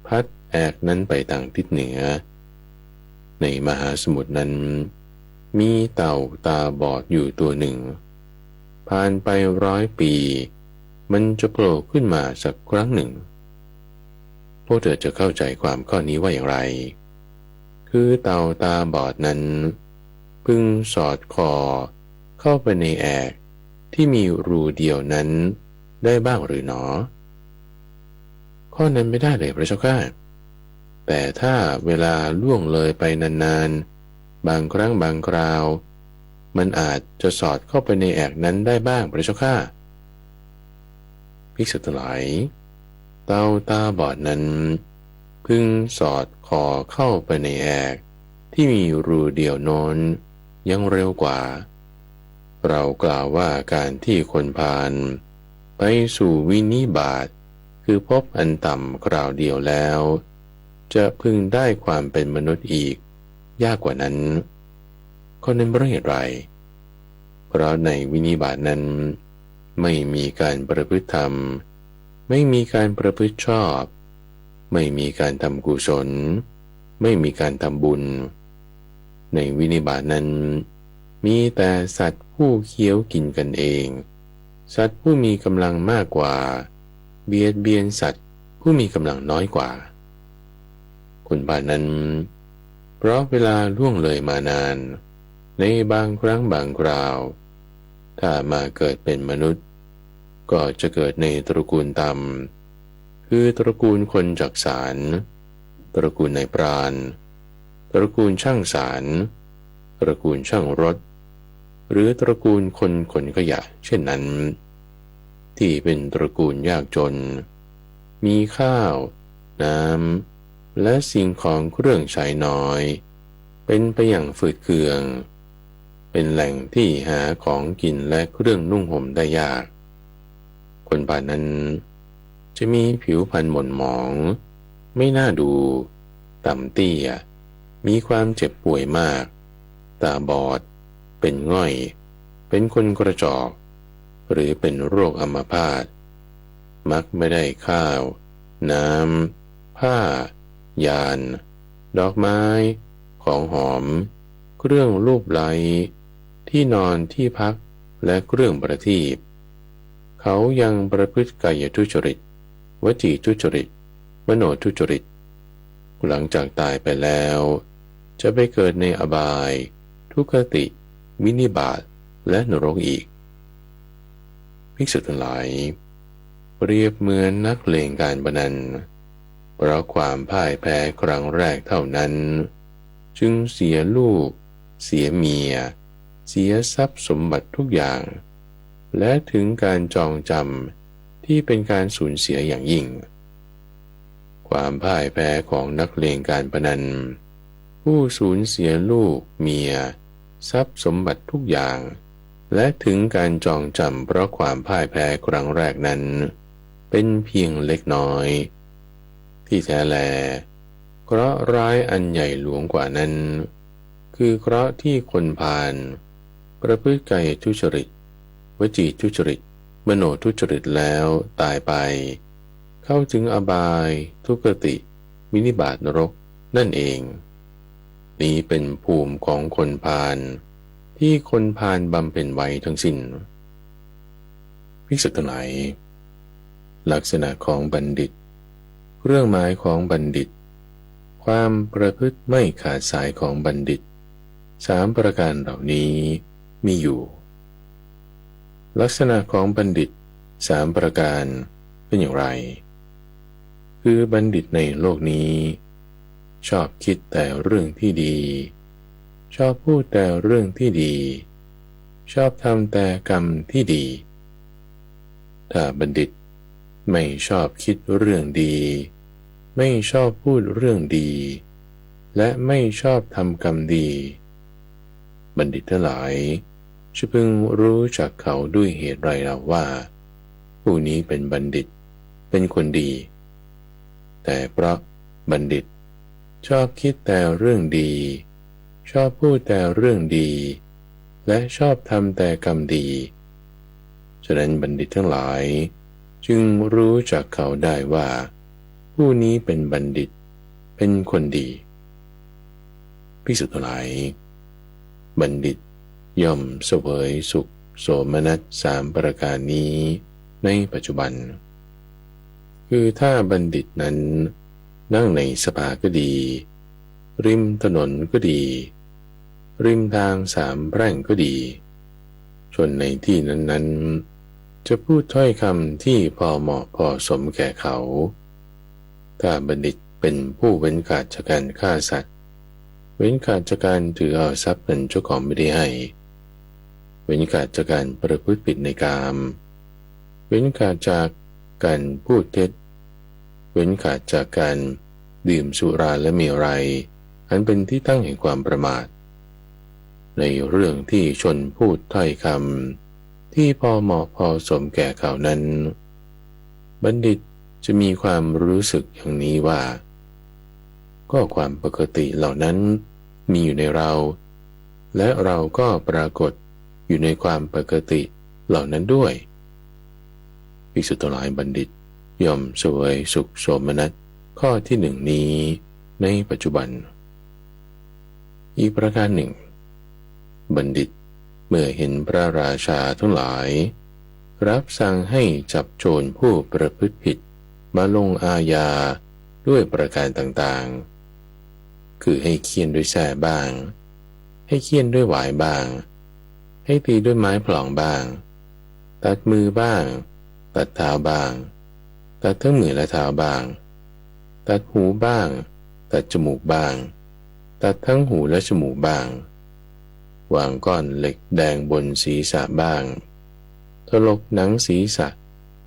พัดแอกนั้นไปทางทิศเหนือในมหาสมุทรนั้นมีเต่าตาบอดอยู่ตัวหนึ่งผ่านไป100 ปีมันจะโผล่ขึ้นมาสักครั้งหนึ่งพวกเธอจะเข้าใจความข้อนี้ว่าอย่างไรคือเต่าตาบอดนั้นพึงสอดคอเข้าไปในแอกที่มีรูเดียวนั้นได้บ้างหรือหนอข้อนั้นไม่ได้เลยพระเจ้าข้าแต่ถ้าเวลาล่วงเลยไปนานๆบางครั้งบางคราวมันอาจจะสอดเข้าไปในแอกนั้นได้บ้างพระเจ้าข้าภิกษุทั้งหลายเต่าตาบอดนั้นพึงสอดคอเข้าไปในแอกที่มีรูเดียวโน้นยังเร็วกว่าเรากล่าวว่าการที่คนพาลไปสู่วินิบาตคือพบอันต่ำคราวเดียวแล้วจะพึงได้ความเป็นมนุษย์อีกยากกว่านั้นข้อนั้นเพราะเหตุไรเพราะในวินิบาตนั้นไม่มีการประพฤติธรรม ไม่มีการประพฤติชอบไม่มีการทำกุศลไม่มีการทำบุญในวินิบาตนั้นมีแต่สัตว์ผู้เคี้ยวกินกันเองสัตว์ผู้มีกำลังมากกว่าเบียดเบียนสัตว์ผู้มีกำลังน้อยกว่าคนบาปนั้นเพราะเวลาล่วงเลยมานานในบางครั้งบางคราวถ้ามาเกิดเป็นมนุษย์ก็จะเกิดในตระกูลต่ำคือตระกูลคนจักสารตระกูลนายพรานตระกูลช่างสารตระกูลช่างรถหรือตระกูลคนขนขยะเช่นนั้นที่เป็นตระกูลยากจนมีข้าวน้ำและสิ่งของเครื่องใช้น้อยเป็นไปอย่างฝืดเคืองเป็นแหล่งที่หาของกินและเครื่องนุ่งห่มได้ยากคนป่านั้นจะมีผิวพรรณหม่นหมองไม่น่าดูต่ำเตี้ยมีความเจ็บป่วยมากตาบอดเป็นง่อยเป็นคนกระจอกหรือเป็นโรคอัมพาตมักไม่ได้ข้าวน้ำผ้ายานดอกไม้ของหอมเครื่องลูบไล้ที่นอนที่พักและเครื่องประทีปเขายังประพฤติกายทุจริตวจีทุจริตมโนทุจริตหลังจากตายไปแล้วจะไปเกิดในอบายทุกขติวินิบาตและนรกอีกภิกษุทั้งหลายเปรียบเหมือนนักเลงการพนันเพราะความพ่ายแพ้ครั้งแรกเท่านั้นจึงเสียลูกเสียเมียเสียทรัพย์สมบัติทุกอย่างและถึงการจองจำที่เป็นการสูญเสียอย่างยิ่งความพ่ายแพ้ของนักเลงการพนันผู้สูญเสียลูกเมียทรัพย์สมบัติทุกอย่างและถึงการจองจำเพราะความพ่ายแพ้ครั้งแรกนั้นเป็นเพียงเล็กน้อยที่แท้แลเคราะห์ร้ายอันใหญ่หลวงกว่านั้นคือเคราะห์ที่คนพาลประพฤติกายทุจริตวจีทุจริตมโนทุจริตแล้วตายไปเข้าถึงอบายทุกขติวินิบาตนรกนั่นเองนี้เป็นภูมิของคนพาลที่คนพาลบำเพ็ญไว้ทั้งสิ้นภิกษุทั้งหลายลักษณะของบัณฑิตเครื่องหมายของบัณฑิตความประพฤติไม่ขาดสายของบัณฑิตสามประการเหล่านี้มีอยู่ลักษณะของบัณฑิตสามประการเป็นอย่างไรคือบัณฑิตในโลกนี้ชอบคิดแต่เรื่องที่ดีชอบพูดแต่เรื่องที่ดีชอบทำแต่กรรมที่ดีถ้าบัณฑิตไม่ชอบคิดเรื่องดีไม่ชอบพูดเรื่องดีและไม่ชอบทำกรรมดีบัณฑิตทั้งหลายจะพึงรู้จักเขาด้วยเหตุไรเราว่าผู้นี้เป็นบัณฑิตเป็นคนดีแต่เพราะบัณฑิตชอบคิดแต่เรื่องดีชอบพูดแต่เรื่องดีและชอบทำแต่กรรมดีฉะนั้นบัณฑิตทั้งหลายจึงรู้จักเขาได้ว่าผู้นี้เป็นบัณฑิตเป็นคนดีภิกษุทั้งหลายบัณฑิตย่อมเสวยสุขโสมนัสสามประการนี้ในปัจจุบันคือถ้าบัณฑิตนั้นนั่งในสภาก็ดีริมถนนก็ดีริมทางสามแพร่งก็ดีชนในที่นั้นๆจะพูดถ้อยคำที่พอเหมาะพอสมแก่เขาถ้าบัณฑิตเป็นผู้เว้นขาดจากการฆ่าสัตว์เว้นขาดจากการถือเอาทรัพย์เงินเจ้าของไม่ได้ให้เว้นขาดจากการประพฤติผิดในกามเว้นขาดจากการพูดเท็จเว้นขาดจากการดื่มสุราและเมรัยอันเป็นที่ตั้งแห่งความประมาทในเรื่องที่ชนพูดถ้อยคำที่พอเหมาะพอสมแก่เขานั้นบัณฑิตจะมีความรู้สึกอย่างนี้ว่าก็ความปกติเหล่านั้นมีอยู่ในเราและเราก็ปรากฏอยู่ในความปกติเหล่านั้นด้วยภิกษุทั้งหลายบัณฑิต ย่อมเสวยสุขโสมนัสข้อที่หนึ่งนี้ในปัจจุบันอีกประการหนึ่งบัณฑิตเมื่อเห็นพระราชาทั้งหลายรับสั่งให้จับโจรผู้ประพฤติผิดมาลงอาญาด้วยประการต่างๆคือให้เฆี่ยนด้วยแส้บ้างให้เฆี่ยนด้วยหวายบ้างให้ตีด้วยไม้พลองบ้างตัดมือบ้างตัดเท้าบ้างตัดทั้งมือและเท้าบ้างตัดหูบ้างตัดจมูกบ้างตัดทั้งหูและจมูกบ้างวางก้อนเหล็กแดงบนศีรษะบ้างถลกหนังศีรษะ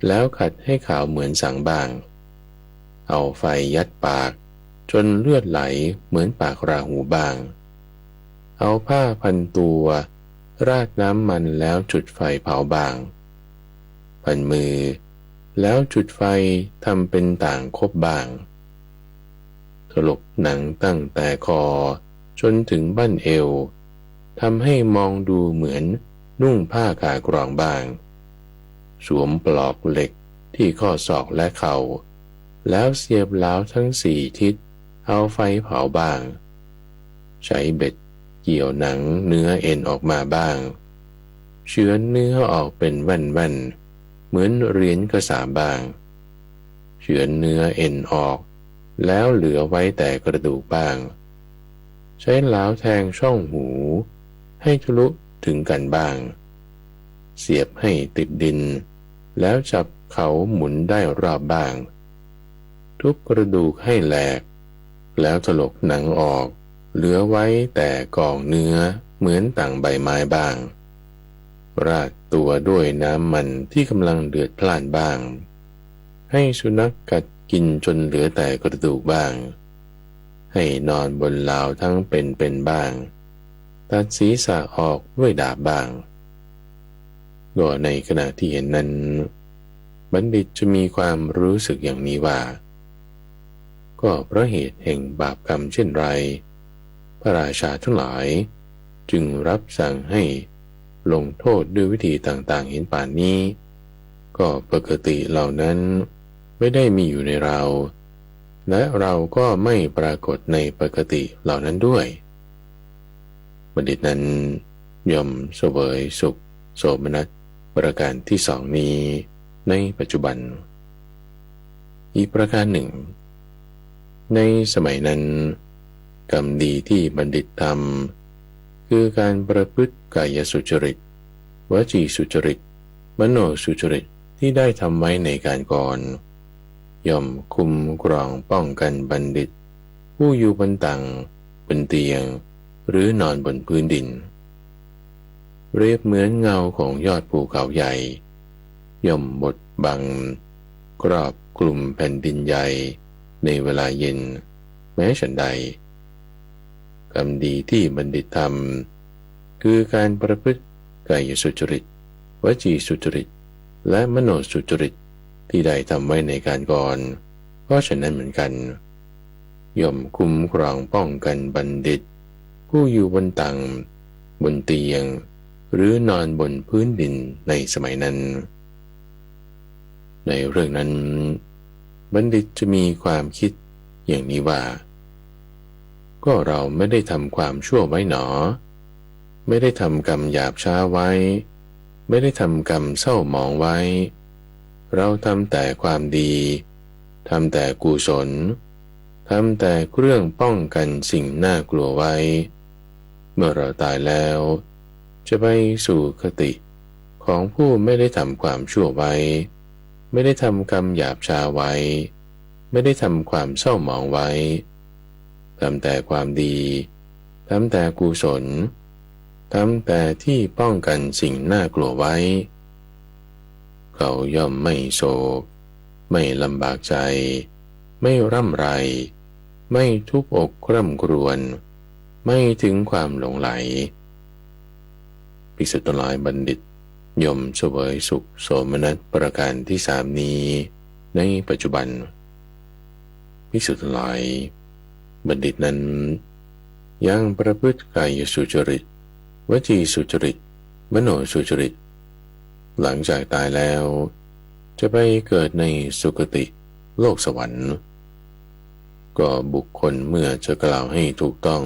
แล้วขัดให้ขาวเหมือนสังบ้างเอาไฟยัดปากจนเลือดไหลเหมือนปากราหูบ้างเอาผ้าพันตัวราดน้ำมันแล้วจุดไฟเผาบ้างพันมือแล้วจุดไฟทำเป็นต่างคบบ้างถลกหนังตั้งแต่คอจนถึงบั้นเอวทำให้มองดูเหมือนนุ่งผ้ากากรองบ้างสวมปลอกเหล็กที่ข้อศอกและเข่าแล้วเสียบเหลาทั้งสี่ทิศเอาไฟเผาบ้างใช้เบ็ดเกี่ยวหนังเนื้อเอ็นออกมาบ้างเฉือนเนื้อออกเป็นแว่นๆเหมือนเหรียญกระสาบ้างเฉือนเนื้อเอ็นออกแล้วเหลือไว้แต่กระดูกบ้างใช้เหลาแทงช่องหูให้ทะลุถึงกันบ้างเสียบให้ติดดินแล้วจับเขาหมุนได้รอบบ้างทุบกระดูกให้แหลกแล้วถลกหนังออกเหลือไว้แต่กองเนื้อเหมือนต่างใบไม้บ้างราดตัวด้วยน้ำมันที่กำลังเดือดพล่านบ้างให้สุนัขกัดกินจนเหลือแต่กระดูกบ้างให้นอนบนเหลาทั้งเป็นบ้างตัดศีรษะออกด้วยดาบบ้างก็ในขณะที่เห็นนั้นบัณฑิตจะมีความรู้สึกอย่างนี้ว่าก็เพราะเหตุแห่งบาปกรรมเช่นไรพระราชาทั้งหลายจึงรับสั่งให้ลงโทษด้วยวิธีต่างๆเห็นป่านนี้ก็ปกติเหล่านั้นไม่ได้มีอยู่ในเราและเราก็ไม่ปรากฏในปกติเหล่านั้นด้วยบัณฑิตนั้นย่อมเสวยสุขโสมนัสประการที่สองนี้ในปัจจุบันอีกประการหนึ่งในสมัยนั้นกรรมดีที่บัณฑิตทำคือการประพฤติกายสุจริตวจีสุจริตมโนสุจริตที่ได้ทำไว้ในการก่อนย่อมคุ้มครองป้องกันบัณฑิตผู้อยู่บนตังบนเตียงหรือนอนบนพื้นดินเปรียบเหมือนเงาของยอดภูเขาใหญ่ย่อมบดบังครอบคลุมแผ่นดินใหญ่ในเวลาเย็นแม้ฉันใดกรรมดีที่บัณฑิตทำคือการประพฤติกายสุจริตวจีสุจริตและมโนสุจริตที่ได้ทำไว้ในการก่อนก็ฉะนั้นเหมือนกันย่อมคุ้มครองป้องกันบัณฑิตผู้อยู่บนตังบนเตียงหรือนอนบนพื้นดินในสมัยนั้นในเรื่องนั้นบัณฑิตจะมีความคิดอย่างนี้ว่าก็เราไม่ได้ทำความชั่วไว้หนอไม่ได้ทำกรรมหยาบช้าไว้ไม่ได้ทำกรรมเศร้าหมองไว้เราทำแต่ความดีทำแต่กุศลทำแต่เครื่องป้องกันสิ่งน่ากลัวไว้เมื่อเราตายแล้วจะไปสู่คติของผู้ไม่ได้ทำความชั่วไว้ไม่ได้ทำกรรมหยาบช้าไว้ไม่ได้ทำความเศร้าหมองไว้ทำแต่ความดีทำแต่กุศลทำแต่ที่ป้องกันสิ่งน่ากลัวไว้เขาย่อมไม่โศกไม่ลำบากใจไม่ร่ำไรไม่ทุกข์อกคร่ำครวญไม่ถึงความหลงไหลภิกษุทั้งหลายบัณฑิตย่อมเสวยสุขโสมนัสประการที่สามนี้ในปัจจุบันภิกษุทั้งหลายบัณฑิตนั้นยังประพฤติกายสุจริตวจีสุจริตมโนสุจริตหลังจากตายแล้ว จะไปเกิดในสุคติโลกสวรรค์ก็บุคคลเมื่อจะกล่าวให้ถูกต้อง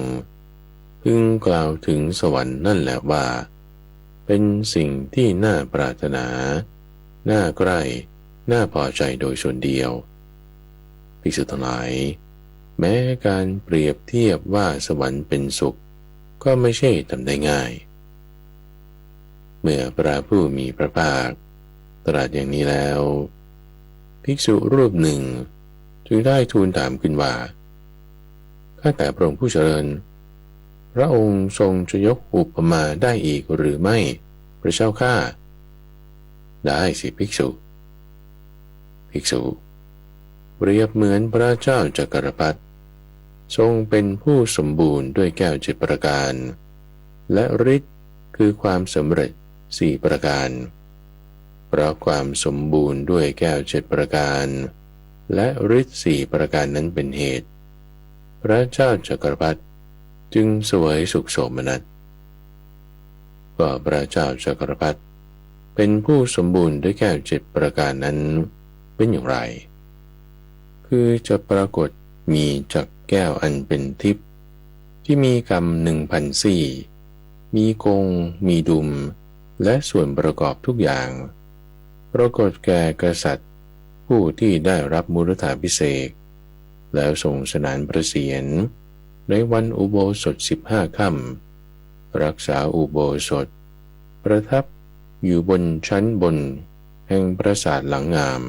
พึงกล่าวถึงสวรรค์นั่นแหละว่าเป็นสิ่งที่น่าปรารถนาน่าใกล้น่าพอใจโดยส่วนเดียวภิกษุทั้งหลายแม้การเปรียบเทียบว่าสวรรค์เป็นสุขก็ไม่ใช่ทำได้ง่ายเมื่อพระผู้มีพระภาคตรัสอย่างนี้แล้วภิกษุรูปหนึ่งจึงได้ทูลถามขึ้นว่าข้าแต่พระองค์ผู้เจริญพระองค์ทรงจะยกอุปมาได้อีกหรือไม่พระเจ้าข้าได้สิภิกษุเปรียบเหมือนพระเจ้าจักรพรรดิทรงเป็นผู้สมบูรณ์ด้วยแก้ว7ประการและฤทธิ์คือความสำเร็จ4ประการเพราะความสมบูรณ์ด้วยแก้ว7ประการและฤทธิ์4ประการนั้นเป็นเหตุพระเจ้าจักรพรรดิจึงเสวยสุขโสมนัสก็พระเจ้าจักรพรรดิเป็นผู้สมบูรณ์ด้วยแก้ว7ประการนั้นเป็นอย่างไรคือจะปรากฏมีจักแก้วอันเป็นทิพย์ที่มีกำ1,000 ซี่มีกงมีดุมและส่วนประกอบทุกอย่างปรากฏแก่กษัตริย์ผู้ที่ได้รับมุรธาภิเษกแล้วทรงสนานประเสียรในวันอุโบสถ15 ค่ำรักษาอุโบสถประทับอยู่บนชั้นบนแห่งปราสาทหลังงาม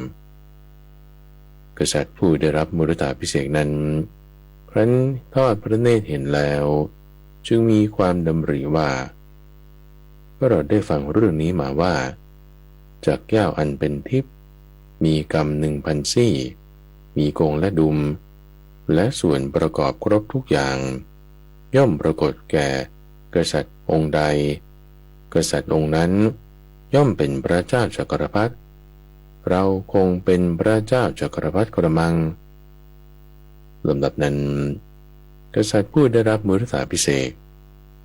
กษัตริย์ผู้ได้รับมุรธาภิเษกนั้นครั้นทอดพระเนตรเห็นแล้วจึงมีความดำริว่าเราได้ฟังเรื่องนี้มาว่าจากแก้วอันเป็นทิพย์มีกำ1,000 ซี่มีกงและดุมและส่วนประกอบครบทุกอย่างย่อมปรากฏแก่กษัตริย์องค์ใดกษัตริย์องค์นั้นย่อมเป็นพระเจ้าจักรพรรดิเราคงเป็นพระเจ้าจักรพรรดิกระมังลำดับนั้นกษัตริย์ผู้ได้รับมุรธาภิเษก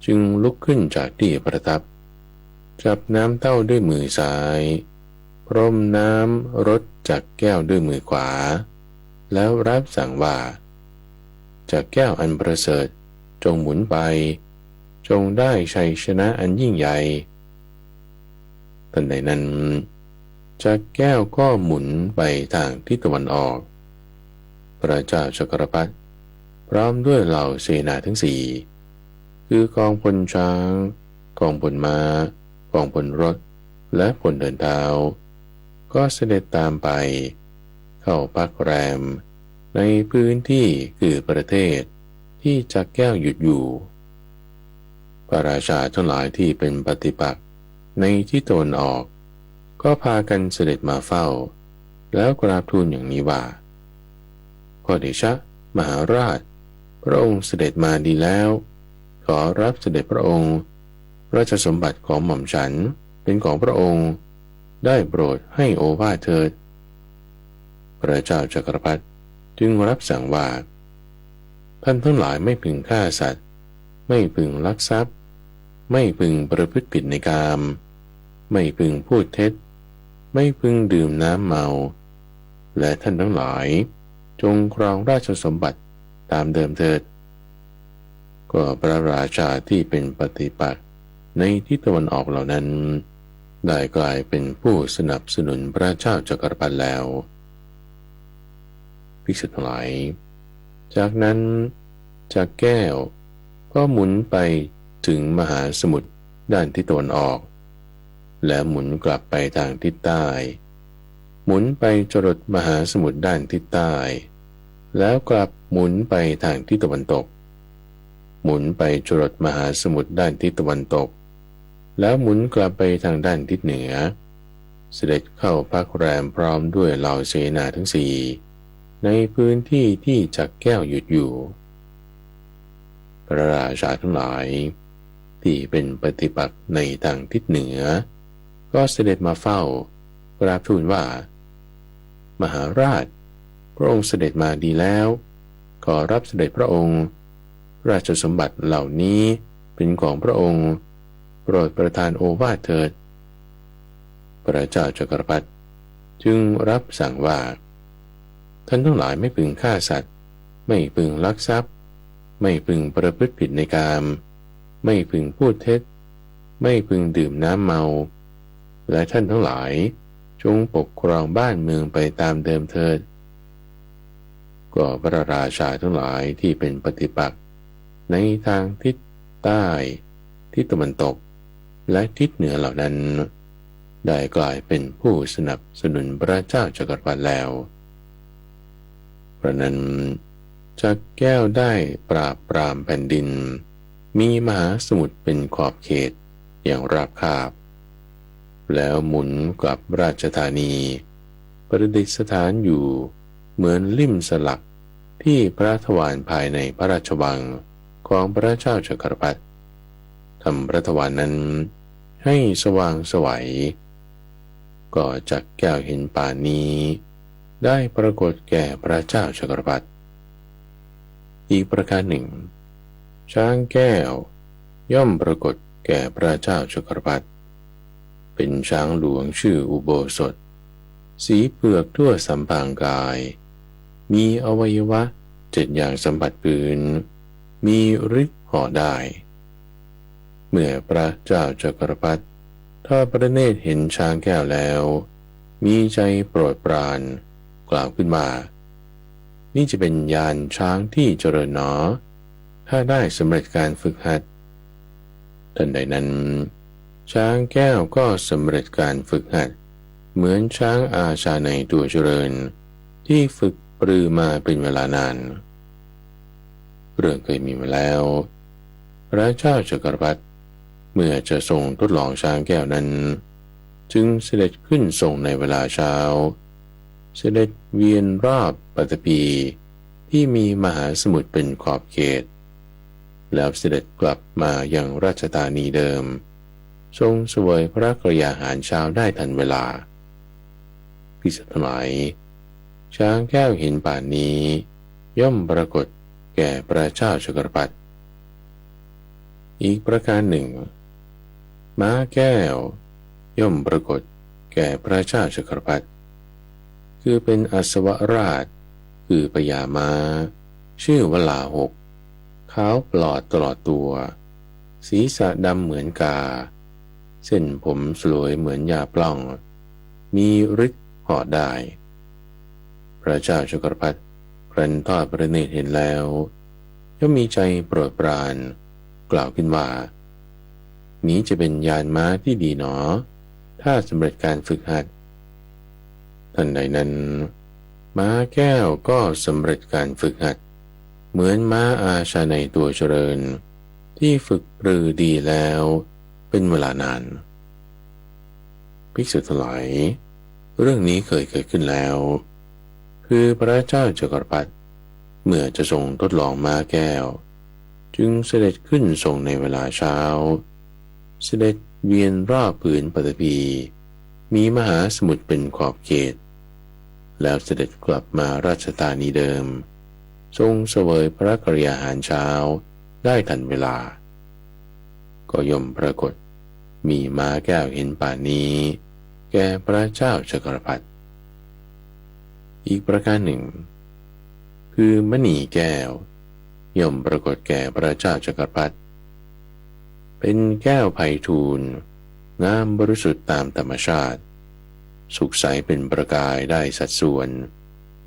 จึงลุกขึ้นจากที่ประทับจับน้ำเต้าด้วยมือซ้ายพรมน้ำรดจากแก้วด้วยมือขวาแล้วรับสั่งว่าจากแก้วอันประเสริฐจงหมุนไปจงได้ชัยชนะอันยิ่งใหญ่ทันใดนั้นจากแก้วก็หมุนไปทางทิศตะวันออกพระเจ้าจักรพรรดิพร้อมด้วยเหล่าเสนาทั้งสี่คือกองพลช้างกองพลม้ากองพลรถและพลเดินเท้าก็เสด็จตามไปเข้าพักแรมในพื้นที่คือประเทศที่จักแก้วหยุดอยู่พระราชาทั้งหลายที่เป็นปฏิปักษ์ในที่ตะวันออกก็พากันเสด็จมาเฝ้าแล้วกราบทูลอย่างนี้ว่าขอเดชะมหาราชพระองค์เสด็จมาดีแล้วขอรับเสด็จพระองค์ราชสมบัติของหม่อมฉันเป็นของพระองค์ได้โปรดให้โอวาทเถิดพระเจ้าจักรพรรดิจึงรับสั่งว่าท่านทั้งหลายไม่พึงฆ่าสัตว์ไม่พึงลักทรัพย์ไม่พึงประพฤติผิดในกามไม่พึงพูดเท็จไม่พึงดื่มน้ำเมาและท่านทั้งหลายจงครองราชสมบัติตามเดิมเถิดก็พระราชาที่เป็นปฏิปักษ์ในทิศตะวันออกเหล่านั้นได้กลายเป็นผู้สนับสนุนพระเจ้าจักรพรรดิแล้วภิกษุทั้งหลายจากนั้นจากแก้วก็หมุนไปถึงมหาสมุทรด้านทิศตะวันออกและหมุนกลับไปทางทิศใต้หมุนไปจรดมหาสมุทรด้านทิศใต้แล้วกลับหมุนไปทางทิศตะวันตกหมุนไปจรดมหาสมุทรด้านทิศตะวันตกแล้วหมุนกลับไปทางด้านทิศเหนือเสด็จเข้าพักแรมพร้อมด้วยเหล่าเสนาทั้งสี่ในพื้นที่ที่จักแก้วหยุดอยู่พระราชาทั้งหลายที่เป็นปฏิปักษ์ในทางทิศเหนือก็เสด็จมาเฝ้ากราบทูลว่ามหาราชพระองค์เสด็จมาดีแล้วขอรับเสด็จพระองค์ราชสมบัติเหล่านี้เป็นของพระองค์โปรดประทานโอวาทเถิดพระเจ้าจักรพรรดิ จึงรับสั่งว่าท่านทั้งหลายไม่พึงฆ่าสัตว์ไม่พึงลักทรัพย์ไม่พึงประพฤติผิดในกามไม่พึงพูดเท็จไม่พึงดื่มน้ำเมาและท่านทั้งหลายจงปกครองบ้านเมืองไปตามเดิมเถิดก็พระราชาทั้งหลายที่เป็นปฏิปักษ์ในทางทิศใต้ทิศตะวันตกและทิศเหนือเหล่านั้นได้กลายเป็นผู้สนับสนุนพระเจ้าจักรพรรดิแล้วเพราะนั้นจักรแก้วได้ปราบปรามแผ่นดินมีมหาสมุทรเป็นขอบเขตอย่างราบคาบแล้วหมุนกลับราชธานีประดิษฐานอยู่เหมือนลิ่มสลักที่พระทวารภายในพระราชวังของพระเจ้าจักรพรรดิทำพระทวารนั้นให้สว่างไสวก็จักแก้วเห็นป่านนี้ได้ปรากฏแก่พระเจ้าจักรพรรดิอีกประการหนึ่งช้างแก้วย่อมปรากฏแก่พระเจ้าจักรพรรดิเป็นช้างหลวงชื่ออุโบสถสีเผือกทั่วสัมพังกายมีอวัยวะ7อย่างสัมผัสพื้นมีฤทธิ์เหาะได้เมื่อพระเจ้าจักรพรรดิทอดพระเนตรเห็นช้างแก้วแล้วมีใจโปรดปรานกล่าวขึ้นมานี่จะเป็นยานช้างที่เจริญหนอถ้าได้สำเร็จการฝึกหัดทันใดนั้นช้างแก้วก็สำเร็จการฝึกหัดเหมือนช้างอาชาในตัวเจริญที่ฝึกปรือมาเป็นเวลานานเรื่องเคยมีมาแล้วพระเจ้าจักรพรรดิเมื่อจะทรงทดลองช้างแก้วนั้นจึงเสด็จขึ้นทรงในเวลาเช้าเสด็จเวียนรอบปฐพีที่มีมหาสมุทรเป็นขอบเขตแล้วเสด็จกลับมายังราชธานีเดิมทรงเสวยพระกรยาหารเช้าได้ทันเวลาภิกษุทั้งหลายช้างแก้วเห็นป่านนี้ย่อมปรากฏแก่พระเจ้าจักรพรรดิอีกประการหนึ่งม้าแก้วย่อมปรากฏแก่พระเจ้าจักรพรรดิคือเป็นอัศวราชคือพญาม้าชื่อวลาหกขาวปลอดตลอดตัวศีรษะดำเหมือนกาเส้นผมสลวยเหมือนยาปล้องมีฤทธิ์เหาะได้พระเจ้าจักรพรรดิครั้นทอดพระเนตรเห็นแล้วย่อมมีใจโปรดปรานกล่าวขึ้นว่านี้จะเป็นยานม้าที่ดีหนอถ้าสำเร็จการฝึกหัดทันใดนั้นม้าแก้วก็สำเร็จการฝึกหัดเหมือนม้าอาชาในตัวเจริญที่ฝึกปรือดีแล้วเป็นเวลานานภิกษุทั้งหลายเรื่องนี้เคยเกิดขึ้นแล้วคือพระเจ้าจักรพรรดิเมื่อจะทรงทดลองม้าแก้วจึงเสด็จขึ้นทรงในเวลาเช้าเสด็จเวียนรอบผืนปฐพีมีมหาสมุทรเป็นขอบเขตแล้วเสด็จกลับมาราชธานีเดิมทรงเสวยพระกรยาหารเช้าได้ทันเวลาก็ย่อมปรากฏมีม้าแก้วเห็นป่านนี้แก่พระเจ้าจักรพรรดิอีกประการหนึ่งคือมณีแก้วย่อมปรากฏแก่พระเจ้าจักรพรรดิเป็นแก้วไพฑูรย์งามบริสุทธิ์ตามธรรมชาติสุขใสเป็นประกายได้สัดส่วน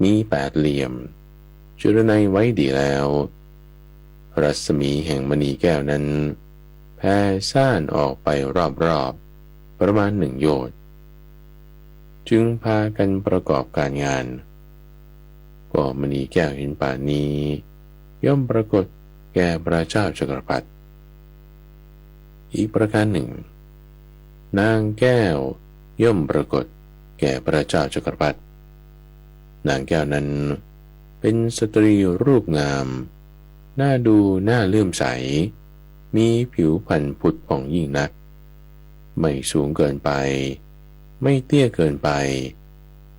มี8เหลี่ยมเจรไนไว้ดีแล้วรัศมีแห่งมณีแก้วนั้นแผ่ซ่านออกไปรอบๆประมาณ1 โยชน์จึงพากันประกอบการงานก็มณีแก้วเห็นป่านนี้ย่อมปรากฏแก่พระเจ้าจักรพรรดิอีกประการหนึ่งนางแก้วย่อมปรากฏแก่พระเจ้าจักรพรรดินางแก้วนั้นเป็นสตรีรูปงามน่าดูน่าเลื่อมใสมีผิวพรรณผุดผ่องยิ่งนักไม่สูงเกินไปไม่เตี้ยเกินไป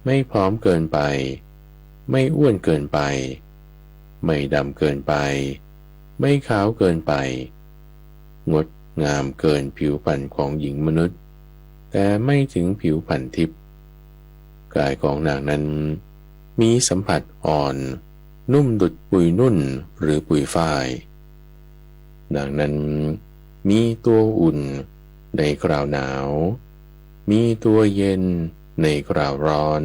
ไม่ผอมเกินไปไม่อ้วนเกินไปไม่ดำเกินไปไม่ขาวเกินไปงดงามเกินผิวพรรณของหญิงมนุษย์แต่ไม่ถึงผิวพรรณทิพย์ กายของนางนั้นมีสัมผัสอ่อนนุ่มดุจปุยนุ่นหรือปุยฝ้ายนางนั้นมีตัวอุ่นในคราวหนาวมีตัวเย็นในคราวร้อน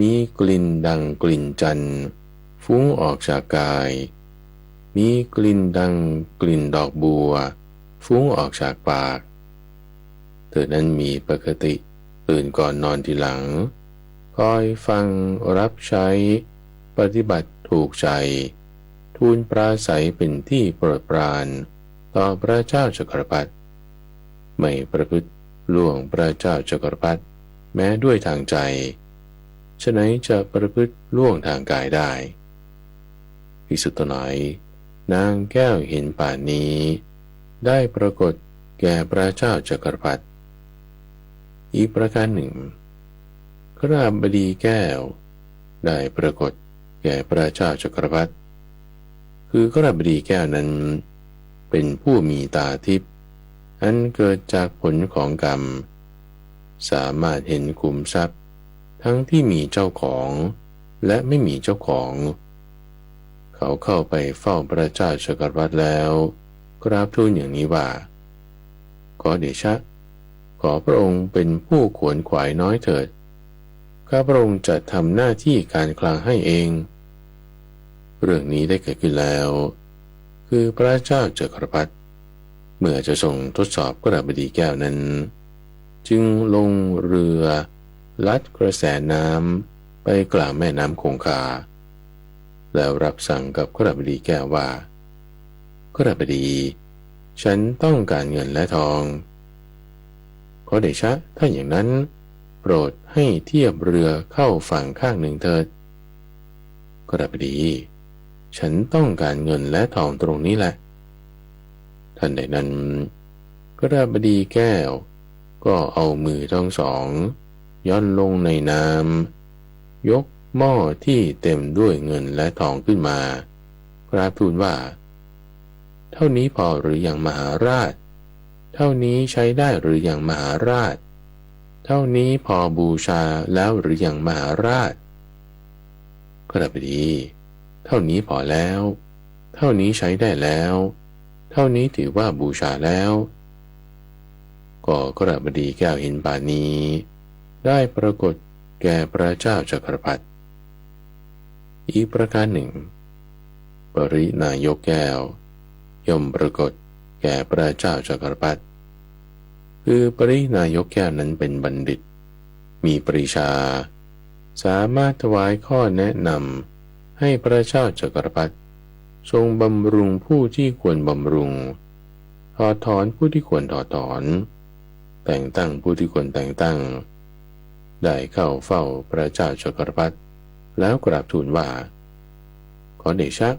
มีกลิ่นดังกลิ่นจันทร์ฟุ้งออกจากกายมีกลิ่นดังกลิ่นดอกบัวฟุ้งออกจากปากเธอนั้นมีปกติตื่นก่อนนอนทีหลังคอยฟังรับใช้ปฏิบัติถูกใจทูลปราศัยเป็นที่โปรดปรานต่อพระเจ้าจักรพรรดิไม่ประพฤติล่วงพระเจ้าจักรพรรดิแม้ด้วยทางใจฉะนั้นจะประพฤติล่วงทางกายได้ภิกษุทั้งหลายนางแก้วเห็นป่านนี้ได้ปรากฏแก่พระเจ้าจักรพรรดิอีกประการหนึ่งขราบดีแก้วได้ปรากฏแก่พระเจ้าจักรพรรดิคือขราบดีแก้วนั้นเป็นผู้มีตาทิพย์อันเกิดจากผลของกรรมสามารถเห็นขุมทรัพย์ทั้งที่มีเจ้าของและไม่มีเจ้าของเขาเข้าไปเฝ้าพระเจ้าจักรพรรดิแล้วกราบทูลอย่างนี้ว่าขอเดชะขอพระองค์เป็นผู้ขวนขวายน้อยเถิดข้าพระองค์จะทำหน้าที่การคลังให้เองเรื่องนี้ได้เกิดขึ้นแล้วคือพระเจ้าจักรพรรดิเมื่อจะส่งทดสอบกระบดีแก้วนั้นจึงลงเรือลัดกระแสน้ำไปกลางแม่น้ำคงคาแล้วรับสั่งกับกระบดีแก้วว่ากระบดีฉันต้องการเงินและทองขอเดชะถ้าอย่างนั้นโปรดให้เทียบเรือเข้าฝั่งข้างหนึ่งเถิดกระบดีฉันต้องการเงินและทองตรงนี้แหละทันใดนั้นกระบดีแก้วก็เอามือทั้งสองย่อนลงในน้ำยกหม้อที่เต็มด้วยเงินและทองขึ้นมากราบทูลว่าเท่านี้พอหรือยังมหาราชเท่านี้ใช้ได้หรือยังมหาราชเท่านี้พอบูชาแล้วหรือยังมหาราชกระบดีเท่านี้พอแล้วเท่านี้ใช้ได้แล้วเท่านี้ถือว่าบูชาแล้วก็กระบดีแก้วเห็นป่านนี้ได้ปรากฏแก่พระเจ้าจักรพรรดิอีกประการหนึ่งปรินายกแก้วย่อมปรากฏแก่พระเจ้าจักรพรรดิคือปรินายกแก้วนั้นเป็นบัณฑิตมีปริชาสามารถถวายข้อแนะนำให้พระเจ้าจักรพรรดิทรงบำรุงผู้ที่ควรบำรุงถอดถอนผู้ที่ควรถอดถอนแต่งตั้งผู้ที่ควรแต่งตั้งได้เข้าเฝ้าพระเจ้าจักรพรรดิแล้วกราบทูลว่าขอเดชะ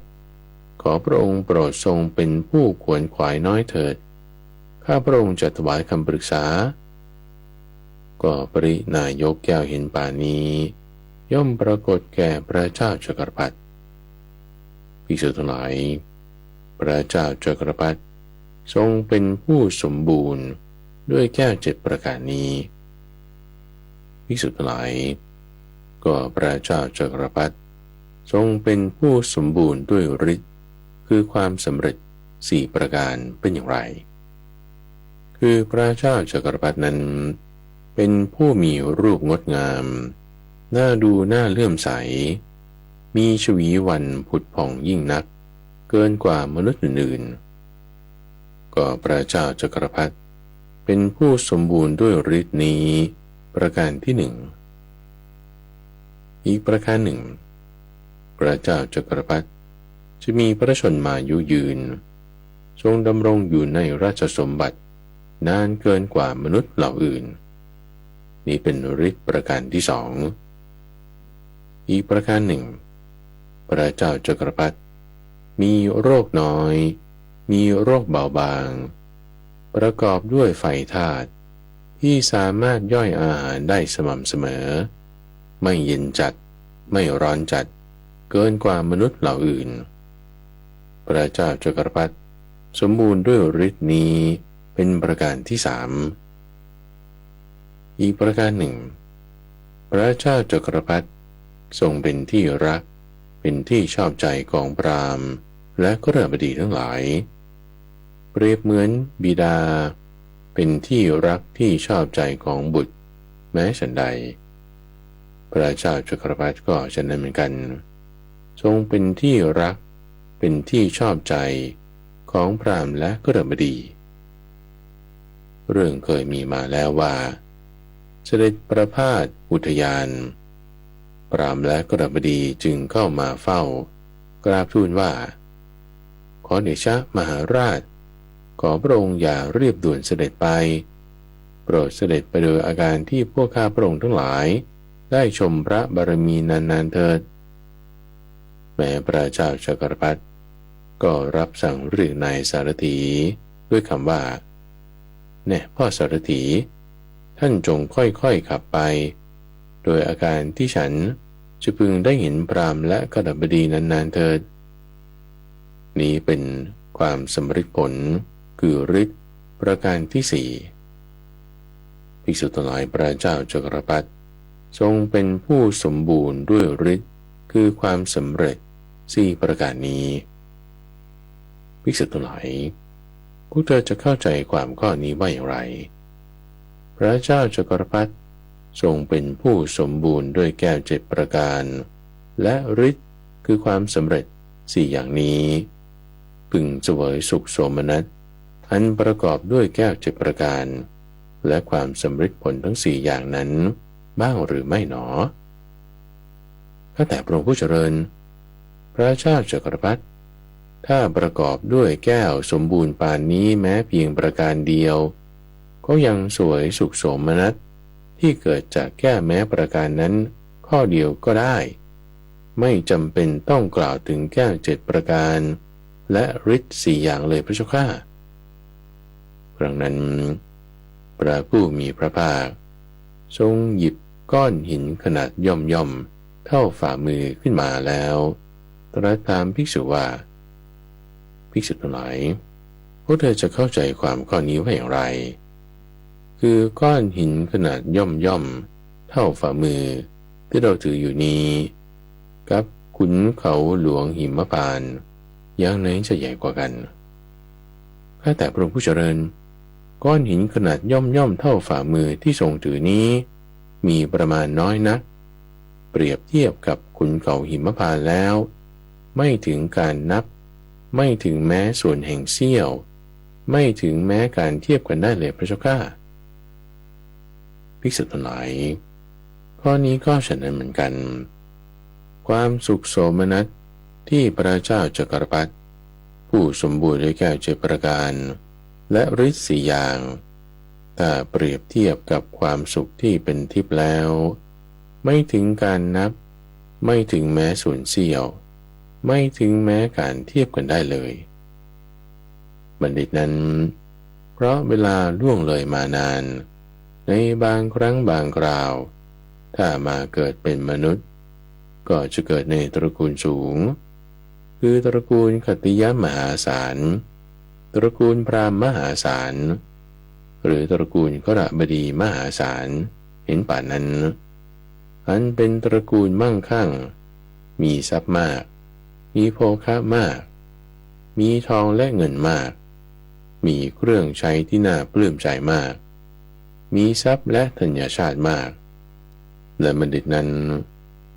ขอพระองค์โปรดทรงเป็นผู้ขวนขวายน้อยเถิดข้าพระองค์จะถวายคำปรึกษาก็ปรินายกแก้วเห็นป่านนี้ย่อมปรากฏแก่พระเจ้าจักรพรรดิภิกษุทั้งหลายพระเจ้าจักรพรรดิทรงเป็นผู้สมบูรณ์ด้วยแก้ว7ประการนี้ภิกษุทั้งหลายก็พระเจ้าจักรพรรดิทรงเป็นผู้สมบูรณ์ด้วยฤทธิ์คือความสำเร็จ4ประการเป็นอย่างไรคือพระเจ้าจักรพรรดินั้นเป็นผู้มีรูปงดงามน่าดูน่าเลื่อมใสมีชวีวันผุดผ่องยิ่งนักเกินกว่ามนุษย์อื่นๆก็พระเจ้าจักรพรรดิเป็นผู้สมบูรณ์ด้วยฤทธิ์นี้ประการที่หนึ่งอีกประการหนึ่งพระเจ้าจักรพรรดิจะมีพระชนมายุยืนทรงดำรงอยู่ในราชสมบัตินานเกินกว่ามนุษย์เหล่าอื่นนี้เป็นฤทธิ์ประการที่สองอีกประการหนึ่งพระเจ้าจักรพรรดิมีโรคน้อยมีโรคเบาบางประกอบด้วยไฟธาตุที่สามารถย่อยอาหารได้สม่ำเสมอไม่เย็นจัดไม่ร้อนจัดเกินกว่ามนุษย์เหล่าอื่นพระเจ้าจักรพรรดิสมบูรณ์ด้วยฤทธิ์นี้เป็นประการที่สามอีกประการหนึ่ง พระเจ้าจักรพรรดิทรงเป็นที่รักเป็นที่ชอบใจของพราหมณ์และกฤหบดีทั้งหลายเปรียบเหมือนบิดาเป็นที่รักที่ชอบใจของบุตรแม้ฉันใดพระเจ้าจักรพรรดิก็ฉะนั้นเหมือนกันทรงเป็นที่รักเป็นที่ชอบใจของพราหมณ์และกฤหบดีเรื่องเคยมีมาแล้วว่าเสด็จประพาสอุทยานพราหมณ์และกฤหบดีจึงเข้ามาเฝ้ากราบทูลว่าขอเดชะมหาราชขอพระองค์อย่ารีบด่วนเสด็จไปโปรดเสด็จไปโดยอาการที่พวกข้าพระองค์ทั้งหลายได้ชมพระบารมีนานๆเถิดแม้พระเจ้าจักรพรรดิก็รับสั่งเรียกนายสารถีด้วยคำว่าแน่พ่อสารถีท่านจงค่อยๆขับไปโดยอาการที่ฉันจะพึงได้เห็นพราหมณ์และกฤหบดีนานๆเถิดนี้เป็นความสำเร็จผลคือฤทธิ์ประการที่สี่ภิกษุทั้งหลายพระเจ้าจักรพรรดิทรงเป็นผู้สมบูรณ์ด้วยฤทธิ์คือความสำเร็จสี่ประการนี้ภิกษุทั้งหลายพวกเธอจะเข้าใจความข้อนี้ว่าอย่างไรพระเจ้าจักรพรรดิทรงเป็นผู้สมบูรณ์ด้วยแก้วเจ็ดประการและฤทธิ์คือความสำเร็จสี่อย่างนี้พึงเสวยสุขโสมนัสอันประกอบด้วยแก้วเจ็ดประการและความสำเร็จผลทั้งสี่อย่างนั้นบ้างหรือไม่หนอข้าแต่พระองค์ผู้เจริญพระเจ้าจักรพรรดิถ้าประกอบด้วยแก้วสมบูรณ์ปานนี้แม้เพียงประการเดียวก็ยังสวยสุขโสมนัสที่เกิดจากแก้วแม้ประการนั้นข้อเดียวก็ได้ไม่จำเป็นต้องกล่าวถึงแก้วเจ็ดประการและฤทธิ์สี่อย่างเลยพระเจ้าข้าครั้งนั้นพระผู้มีพระภาคทรงหยิบก้อนหินขนาดย่อมเท่าฝ่ามือขึ้นมาแล้วตรัสถามภิกษุว่าภิกษุทั้งหลายพวกเธอจะเข้าใจความข้อนี้ว่าอย่างไรคือก้อนหินขนาดย่อมเท่าฝ่ามือที่เราถืออยู่นี้กับขุนเขาหลวงหิมพานต์อย่างไหนจะใหญ่กว่ากันข้าแต่พระองค์ผู้เจริญก้อนหินขนาดย่อมเท่าฝ่ามือที่ทรงถือนี้มีประมาณน้อยนักเปรียบเทียบกับขุนเขาหิมพานต์แล้วไม่ถึงการนับไม่ถึงแม้ส่วนแห่งเสี้ยวไม่ถึงแม้การเทียบกันได้เลยพระเจ้าข้าภิกษุทั้งหลายข้อนี้ก็ฉะนั้นเหมือนกันความสุขโสมนัสที่พระเจ้าจักรพรรดิผู้สมบูรณ์ด้วยแก้วเจ็ดประการและฤทธิ์สี่อย่างถ้าเปรียบเทียบกับความสุขที่เป็นทิพย์แล้วไม่ถึงการนับไม่ถึงแม้ส่วนเสี้ยวไม่ถึงแม้การเทียบกันได้เลยบัณฑิตนั้นเพราะเวลาล่วงเลยมานานในบางครั้งบางคราวถ้ามาเกิดเป็นมนุษย์ก็จะเกิดในตระกูลสูงคือตระกูลขัตติยมหาศาลตระกูลพราหมณ์มหาศาลหรือตระกูลกฤหบดีมหาศาลเห็นป่านนั้นอันเป็นตระกูลมั่งคั่งมีทรัพย์มากมีโภคะมากมีทองและเงินมากมีเครื่องใช้ที่น่าปลื้มใจมากมีทรัพย์และธัญชาติมากและบัณฑิตนั้น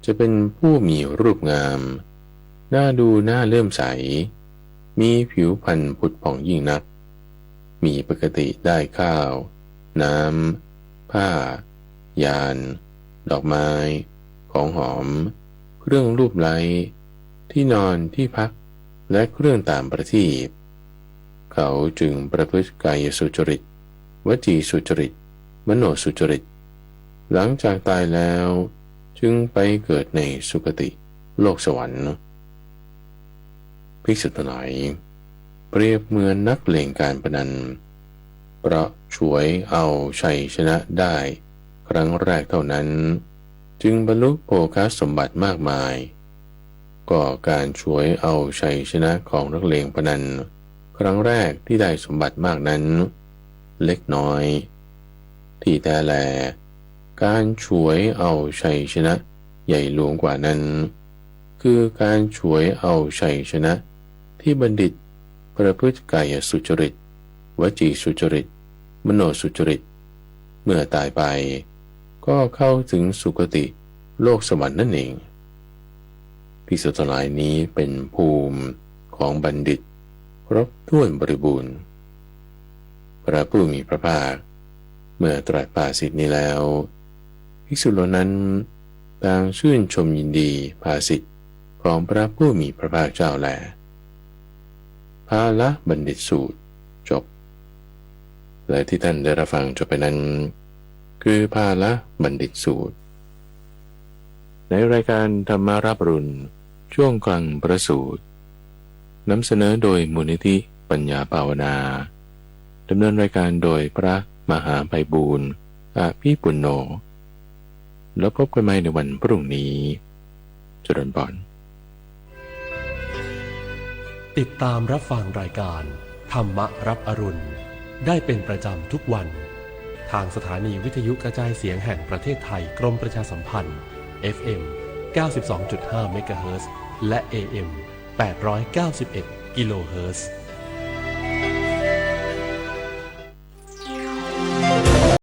จะเป็นผู้มีรูปงามน่าดูน่าเลื่อมใสมีผิวพรรณผุดผ่องยิ่งนักมีปกติได้ข้าวน้ำผ้ายานดอกไม้ของหอมเครื่องรูปไล้ที่นอนที่พักและเครื่องตามประทีปเขาจึงประพฤติกายสุจริตวจีสุจริตมโนสุจริตหลังจากตายแล้วจึงไปเกิดในสุคติโลกสวรรค์ภิกษุทั้งหลายเปรียบเหมือนนักเลงการพนันเพราะฉวยเอาชัยชนะได้ครั้งแรกเท่านั้นจึงบรรลุโภคสมบัติมากมายก็การฉวยเอาชัยชนะของนักเลงพนันครั้งแรกที่ได้สมบัติมากนั้นเล็กน้อยที่แต่แล การฉวยเอาชัยชนะใหญ่หลวงกว่านั้น คือการฉวยเอาชัยชนะที่บัณฑิตประพฤติกายสุจริตวจีสุจริตมโนสุจริตเมื่อตายไปก็เข้าถึงสุคติโลกสวรรค์นั่นเองภิกษุทั้งหลายนี้เป็นภูมิของบัณฑิตครบถ้วนบริบูรณ์พระผู้มีพระภาคเมื่อตรัสภาษิตนี้แล้วภิกษุเหล่านั้นต่างชื่นชมยินดีภาษิตของพระผู้มีพระภาคเจ้าแลภาละบัณฑิตสูตรจบและที่ท่านได้รับฟังจบไปนั้นคือภาละบัณฑิตสูตรในรายการธรรมารับอรุณช่วงกลางประสูตรนำเสนอโดยมูลนิธิปัญญาภาวนาดำเนินรายการโดยพระมหาไพบูลย์อาภิปุณโญแล้วพบกันใหม่ในวันพรุ่งนี้เจริญพร
ติดตามรับฟังรายการธรรมรับอรุณได้เป็นประจำทุกวันทางสถานีวิทยุกระจายเสียงแห่งประเทศไทยกรมประชาสัมพันธ์ FM 92.5 เมกะเฮิรตซ์และ AM 891 กิโลเฮิรตซ์